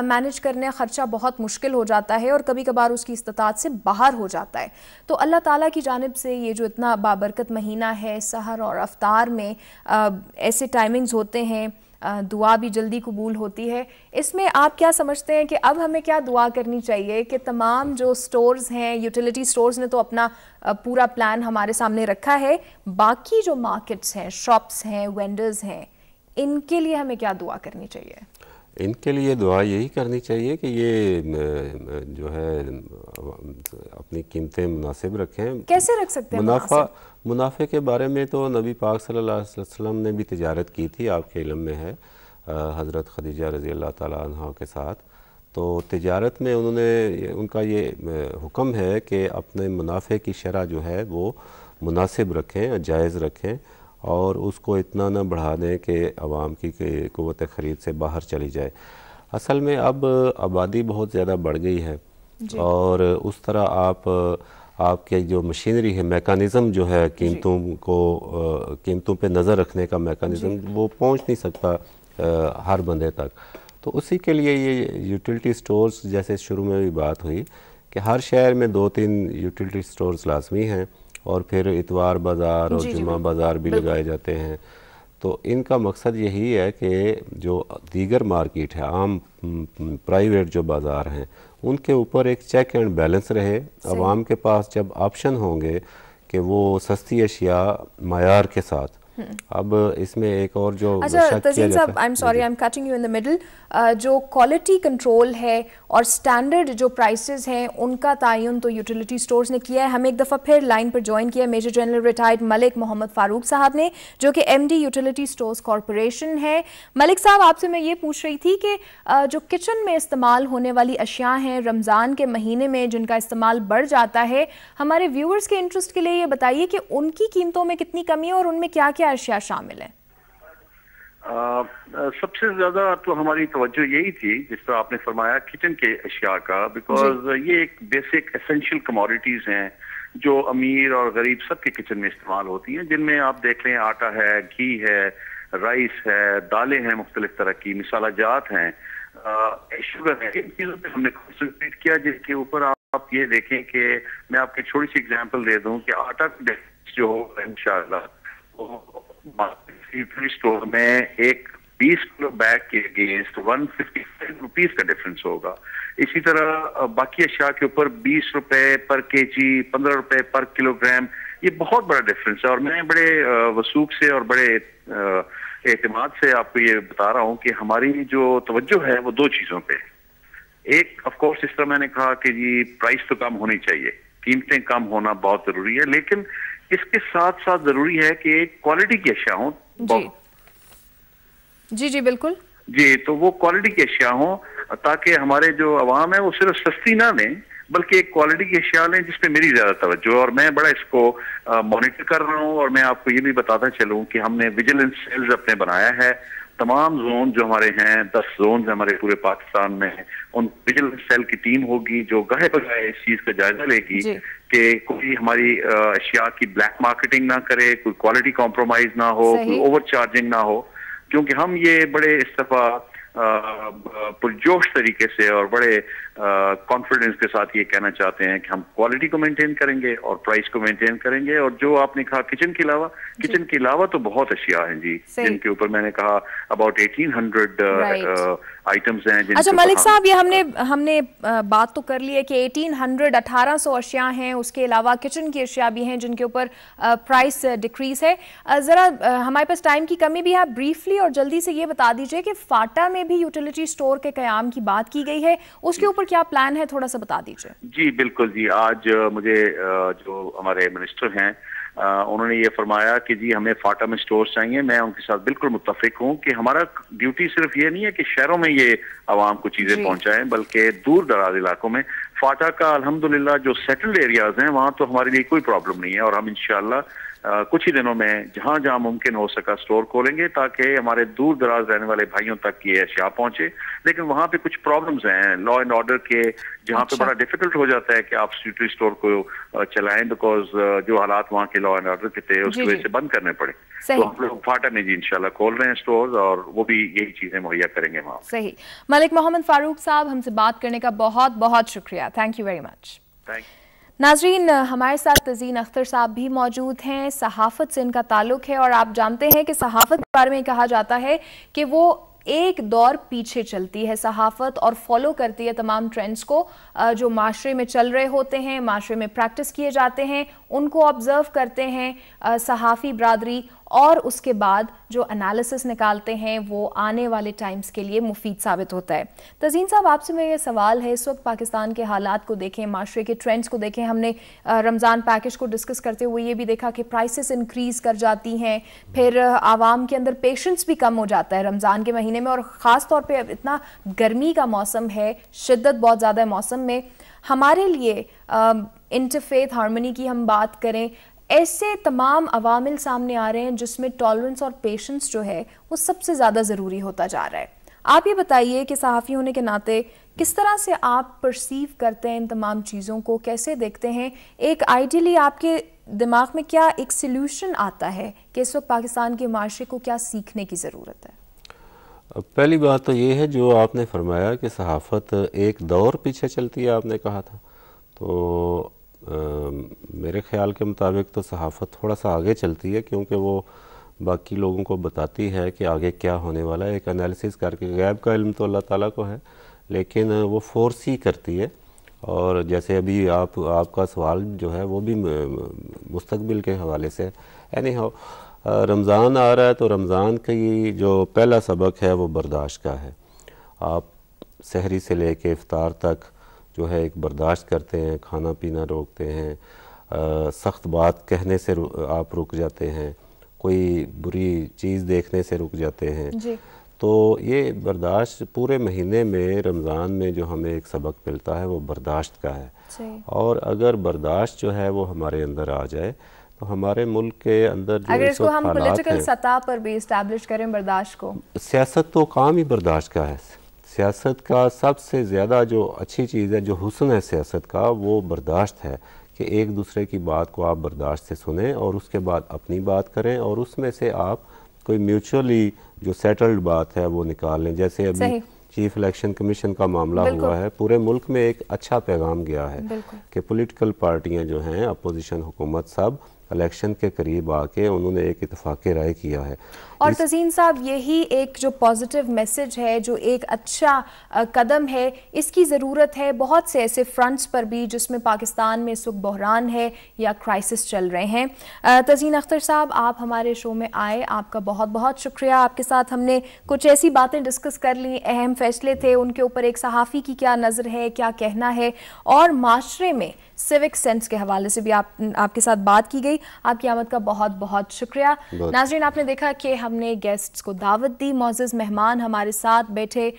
مینج کرنے خرچہ بہت مشکل ہو جاتا ہے اور کبھی کبھار اس کی استطاعت سے باہر ہو جاتا ہے۔ تو اللہ تعالیٰ کی جانب سے یہ جو اتنا بابرکت مہینہ ہے، سحر اور افطار میں ایسے ٹائمنگز ہوتے ہیں، دعا بھی جلدی قبول ہوتی ہے، اس میں آپ کیا سمجھتے ہیں کہ اب ہمیں کیا دعا کرنی چاہیے کہ تمام جو سٹورز ہیں، یوٹیلیٹی سٹورز نے تو اپنا پورا پلان ہمارے سامنے رکھا ہے، باقی جو مارکیٹس ہیں، شاپس ہیں، وینڈرز ہیں، ان کے لیے ہمیں کیا دعا کرنی چاہیے؟ ان کے لیے دعا یہی کرنی چاہیے کہ یہ جو ہے اپنی قیمتیں مناسب رکھیں۔ کیسے رکھ سکتے ہیں منافع کے بارے میں تو نبی پاک صلی اللہ علیہ وسلم نے بھی تجارت کی تھی، آپ کے علم میں ہے، حضرت خدیجہ رضی اللہ تعالیٰ عنہ کے ساتھ۔ تو تجارت میں ان کا یہ حکم ہے کہ اپنے منافع کی شرح جو ہے وہ مناسب رکھیں، جائز رکھیں، اور اس کو اتنا نہ بڑھا دیں کہ عوام کی قوت خرید سے باہر چلی جائے۔ اصل میں اب آبادی بہت زیادہ بڑھ گئی ہے، اور اس طرح آپ کے جو مشینری ہے، میکانزم جو ہے قیمتوں پہ نظر رکھنے کا میکانزم، وہ پہنچ نہیں سکتا ہر بندے تک۔ تو اسی کے لیے یہ یوٹیلیٹی سٹورز، جیسے شروع میں بھی بات ہوئی کہ ہر شہر میں 2-3 یوٹیلیٹی سٹورز لازمی ہیں، اور پھر اتوار بازار اور جمعہ بازار بھی لگائے جاتے ہیں۔ تو ان کا مقصد یہی ہے کہ جو دیگر مارکیٹ ہے، عام پرائیویٹ جو بازار ہیں، ان کے اوپر ایک چیک اینڈ بیلنس رہے۔ عوام کے پاس جب آپشن ہوں گے کہ وہ سستی اشیاء معیار کے ساتھ، اب اس میں ایک اور جو تزین صاحب I'm sorry I'm cutting you in the middle، جو کوالٹی کنٹرول ہے اور سٹینڈرڈ جو پرائسز ہیں ان کا تعین تو یوٹیلیٹی سٹورز نے کیا ہے۔ ہمیں ایک دفعہ پھر لائن پر جوائن کیا major general retired Malik Muhammad Farooq صاحب نے، جو کہ M D utility stores corporation ہے۔ ملک صاحب آپ سے میں یہ پوچھ رہی تھی کہ جو کچن میں استعمال ہونے والی اشیاء ہیں رمضان کے مہینے میں جن کا استعمال بڑھ جاتا ہے، ہمارے ویورز کے انٹرسٹ کے لیے یہ بتائیے کہ ان کی قیمتوں میں کتنی کمی ہے اور ان میں کیا کیا اشیاء شامل ہیں؟ سب سے زیادہ تو ہماری توجہ یہی تھی، جس طرح آپ نے فرمایا، کچن کے اشیاء کا، بیکاز یہ ایک بیسک اسینشیل کموڈیٹیز ہیں جو امیر اور غریب سب کے کچن میں استعمال ہوتی ہیں، جن میں آپ دیکھ لیں آٹا ہے، گھی ہے، رائس ہے، دالیں ہیں مختلف طرح کی، مسالہ جات ہیں، شوگر ہے، ان چیزوں پہ ہم نے کنسنٹریٹ کیا، جس کے اوپر آپ یہ دیکھیں کہ میں آپ کی چھوٹی سی اگزامپل دے دوں کہ آٹا جو ہوگا انشاءاللہ اسٹور میں ایک 20 کلو بیگ کے اگینسٹ 155 روپیز کا ڈفرنس ہوگا. اسی طرح باقی اشیاء کے اوپر 20 روپے پر کے جی، 15 روپے پر کلو گرام، یہ بہت بڑا ڈفرنس ہے. اور میں بڑے وثوق سے اور بڑے اعتماد سے آپ کو یہ بتا رہا ہوں کہ ہماری جو توجہ ہے وہ دو چیزوں پہ. ایک آف کورس اس طرح میں نے کہا کہ جی پرائس تو کم ہونی چاہیے، قیمتیں کم ہونا بہت ضروری ہے، لیکن اس کے ساتھ ساتھ ضروری ہے کہ ایک کوالٹی کی اشیاء ہوں. جی بالکل جی، تو وہ کوالٹی کی اشیاء ہوں تاکہ ہمارے جو عوام ہے وہ صرف سستی نہ لیں بلکہ ایک کوالٹی کی اشیاء لیں جس پہ میری زیادہ توجہ ہے. اور میں بڑا اس کو مانیٹر کر رہا ہوں، اور میں آپ کو یہ بھی بتاتا چلوں کہ ہم نے ویجیلنس سیلز اپنے بنایا ہے. تمام زون جو ہمارے ہیں، 10 زون ہمارے پورے پاکستان میں ہیں، ان ویجیلنس سیل کی ٹیم ہوگی جو گاہے بگاہے اس چیز کا جائزہ لے گی کہ کوئی ہماری اشیاء کی بلیک مارکیٹنگ نہ کرے، کوئی کوالٹی کمپرومائز نہ ہو، کوئی اوور چارجنگ نہ ہو. کیونکہ ہم یہ بڑے اس دفعہ پرجوش طریقے سے اور بڑے کانفیڈنس کے ساتھ یہ کہنا چاہتے ہیں کہ ہم کوالٹی کو مینٹین کریں گے اور پرائس کو مینٹین کریں گے. اور جو آپ نے کہا کچن کے علاوہ تو بہت اشیاء ہیں جی جن کے اوپر میں نے کہا اباؤٹ 1800 آئٹمز ہیں. اچھا ملک صاحب، یہ ہم نے بات تو کر لی ہے کہ 1800 اشیاء ہیں، اس کے علاوہ کچن کی اشیاء بھی ہیں جن کے اوپر پرائس ڈیکریز ہے. ذرا ہمارے پاس ٹائم کی کمی بھی ہے، بریفلی اور جلدی سے یہ بتا دیجئے کہ فاٹا میں بھی یوٹیلیٹی سٹور کے قیام کی بات کی گئی ہے، اس کے اوپر کیا پلان ہے، تھوڑا سا بتا دیجئے. جی بالکل جی، آج مجھے جو ہمارے منسٹر ہیں انہوں نے یہ فرمایا کہ جی ہمیں فاٹا میں سٹورز چاہیے. میں ان کے ساتھ بالکل متفق ہوں کہ ہمارا ڈیوٹی صرف یہ نہیں ہے کہ شہروں میں یہ عوام کو چیزیں پہنچائیں، بلکہ دور دراز علاقوں میں. فاٹا کا الحمدللہ جو سیٹلڈ ایریاز ہیں وہاں تو ہمارے لیے کوئی پرابلم نہیں ہے، اور ہم انشاءاللہ کچھ ہی دنوں میں جہاں جہاں ممکن ہو سکا سٹور کھولیں گے تاکہ ہمارے دور دراز رہنے والے بھائیوں تک یہ اشیاء پہنچے. لیکن وہاں پہ کچھ پرابلمز ہیں لا اینڈ آرڈر کے، جہاں پہ بڑا ڈیفیکلٹ ہو جاتا ہے کہ آپ یوٹیلیٹی سٹور کو چلائیں، بیکاز جو حالات وہاں کے لا اینڈ آرڈر کے تھے اس کی وجہ سے بند کرنے پڑے. تو ہم لوگ فاٹا میں جی انشاءاللہ کھول رہے ہیں سٹورز، اور وہ بھی یہی چیزیں مہیا کریں گے وہاں. صحیح. ملک محمد فاروق صاحب، ہم سے بات کرنے کا بہت بہت شکریہ. تھینک یو ویری مچ. ناظرین، ہمارے ساتھ تزین اختر صاحب بھی موجود ہیں. صحافت سے ان کا تعلق ہے، اور آپ جانتے ہیں کہ صحافت کے بارے میں کہا جاتا ہے کہ وہ ایک دور پیچھے چلتی ہے صحافت اور فالو کرتی ہے تمام ٹرینڈز کو جو معاشرے میں چل رہے ہوتے ہیں، معاشرے میں پریکٹس کیے جاتے ہیں، ان کو آبزرو کرتے ہیں صحافی برادری، اور اس کے بعد جو انالیسس نکالتے ہیں وہ آنے والے ٹائمز کے لیے مفید ثابت ہوتا ہے. تزین صاحب، آپ سے میرا یہ سوال ہے، اس وقت پاکستان کے حالات کو دیکھیں، معاشرے کے ٹرینڈز کو دیکھیں. ہم نے رمضان پیکج کو ڈسکس کرتے ہوئے یہ بھی دیکھا کہ پرائسز انکریز کر جاتی ہیں، پھر عوام کے اندر پیشنس بھی کم ہو جاتا ہے رمضان کے مہینے میں، اور خاص طور پہ اب اتنا گرمی کا موسم ہے، شدت بہت زیادہ ہے موسم میں. ہمارے لیے انٹرفیتھ ہارمنی کی ہم بات کریں، ایسے تمام عوامل سامنے آ رہے ہیں جس میں ٹالرنس اور پیشنس جو ہے وہ سب سے زیادہ ضروری ہوتا جا رہا ہے. آپ یہ بتائیے کہ صحافی ہونے کے ناطے کس طرح سے آپ پرسیو کرتے ہیں ان تمام چیزوں کو، کیسے دیکھتے ہیں؟ ایک آئیڈیلی آپ کے دماغ میں کیا ایک سلیوشن آتا ہے کہ اس وقت پاکستان کے معاشرے کو کیا سیکھنے کی ضرورت ہے؟ پہلی بات تو یہ ہے جو آپ نے فرمایا کہ صحافت ایک دور پیچھے چلتی ہے، آپ نے کہا تھا، تو میرے خیال کے مطابق تو صحافت تھوڑا سا آگے چلتی ہے، کیونکہ وہ باقی لوگوں کو بتاتی ہے کہ آگے کیا ہونے والا ہے. ایک انالیسس کر کے، غیب کا علم تو اللہ تعالیٰ کو ہے، لیکن وہ فورسی کرتی ہے. اور جیسے ابھی آپ کا سوال جو ہے وہ بھی مستقبل کے حوالے سے. اینی ہاؤ، رمضان آ رہا ہے تو رمضان کی جو پہلا سبق ہے وہ برداشت کا ہے. آپ سحری سے لے کے افطار تک جو ہے ایک برداشت کرتے ہیں، کھانا پینا روکتے ہیں، سخت بات کہنے سے آپ رک جاتے ہیں، کوئی بری چیز دیکھنے سے رک جاتے ہیں. تو یہ برداشت پورے مہینے میں رمضان میں جو ہمیں ایک سبق ملتا ہے وہ برداشت کا ہے. اور اگر برداشت جو ہے وہ ہمارے اندر آ جائے تو ہمارے ملک کے اندر جو اگر اس کو ہم حالات پولیٹیکل سطح پر بھی اسٹیبلش کریں برداشت کو، سیاست تو کام ہی برداشت کا ہے. سیاست کا سب سے زیادہ جو اچھی چیز ہے، جو حسن ہے سیاست کا، وہ برداشت ہے کہ ایک دوسرے کی بات کو آپ برداشت سے سنیں اور اس کے بعد اپنی بات کریں، اور اس میں سے آپ کوئی میوچولی جو سیٹلڈ بات ہے وہ نکال لیں. جیسے ابھی چیف الیکشن کمیشن کا معاملہ ہوا ہے، پورے ملک میں ایک اچھا پیغام گیا ہے کہ پولیٹیکل پارٹیاں جو ہیں، اپوزیشن حکومت سب الیکشن کے قریب آ کے انہوں نے ایک اتفاق رائے کیا ہے. اور تزین صاحب یہی ایک جو پازیٹیو میسج ہے، جو ایک اچھا قدم ہے، اس کی ضرورت ہے بہت سے ایسے فرنٹس پر بھی جس میں پاکستان میں اس وقت بحران ہے یا کرائسس چل رہے ہیں. تزین اختر صاحب، آپ ہمارے شو میں آئے، آپ کا بہت بہت شکریہ. آپ کے ساتھ ہم نے کچھ ایسی باتیں ڈسکس کر لی، اہم فیصلے تھے، ان کے اوپر ایک صحافی کی کیا نظر ہے، کیا کہنا ہے، اور معاشرے میں سیوک سینس کے حوالے سے بھی آپ کے ساتھ بات کی گئی. آپ کی آمد کا بہت بہت شکریہ. ناظرین، آپ نے دیکھا کہ ہم نے گیسٹس کو دعوت دی، معزز مہمان ہمارے ساتھ بیٹھے،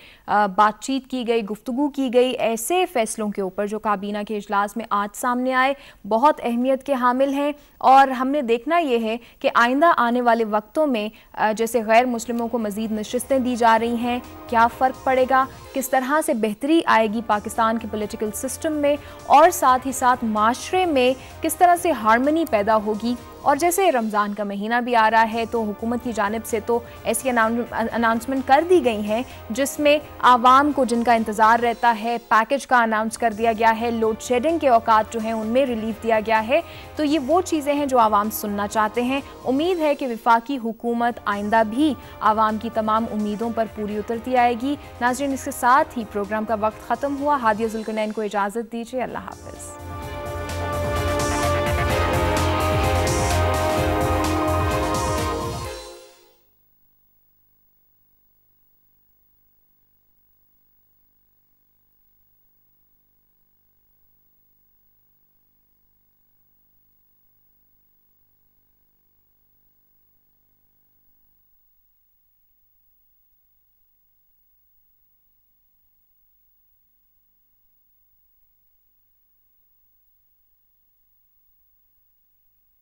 بات چیت کی گئی، گفتگو کی گئی ایسے فیصلوں کے اوپر جو کابینہ کے اجلاس میں آج سامنے آئے، بہت اہمیت کے حامل ہیں. اور ہم نے دیکھنا یہ ہے کہ آئندہ آنے والے وقتوں میں جیسے غیر مسلموں کو مزید نشستیں دی جا رہی ہیں، کیا فرق پڑے گا، کس طرح سے بہتری آئے گی پاکستان کے پولیٹیکل سسٹم میں، اور ساتھ ہی ساتھ معاشرے میں کس طرح سے ہارمنی پیدا ہوگی. اور جیسے رمضان کا مہینہ بھی آ رہا ہے تو حکومت کی جانب سے تو ایسی اناؤنسمنٹ کر دی گئی ہیں جس میں عوام کو جن کا انتظار رہتا ہے پیکج کا اناؤنس کر دیا گیا ہے، لوڈ شیڈنگ کے اوقات جو ہیں ان میں ریلیف دیا گیا ہے. تو یہ وہ چیزیں ہیں جو عوام سننا چاہتے ہیں. امید ہے کہ وفاقی حکومت آئندہ بھی عوام کی تمام امیدوں پر پوری اترتی آئے گی. ناظرین، اس کے ساتھ ہی پروگرام کا وقت ختم ہوا. ہادیہ ذوالقرنین کو اجازت دیجیے. اللہ حافظ.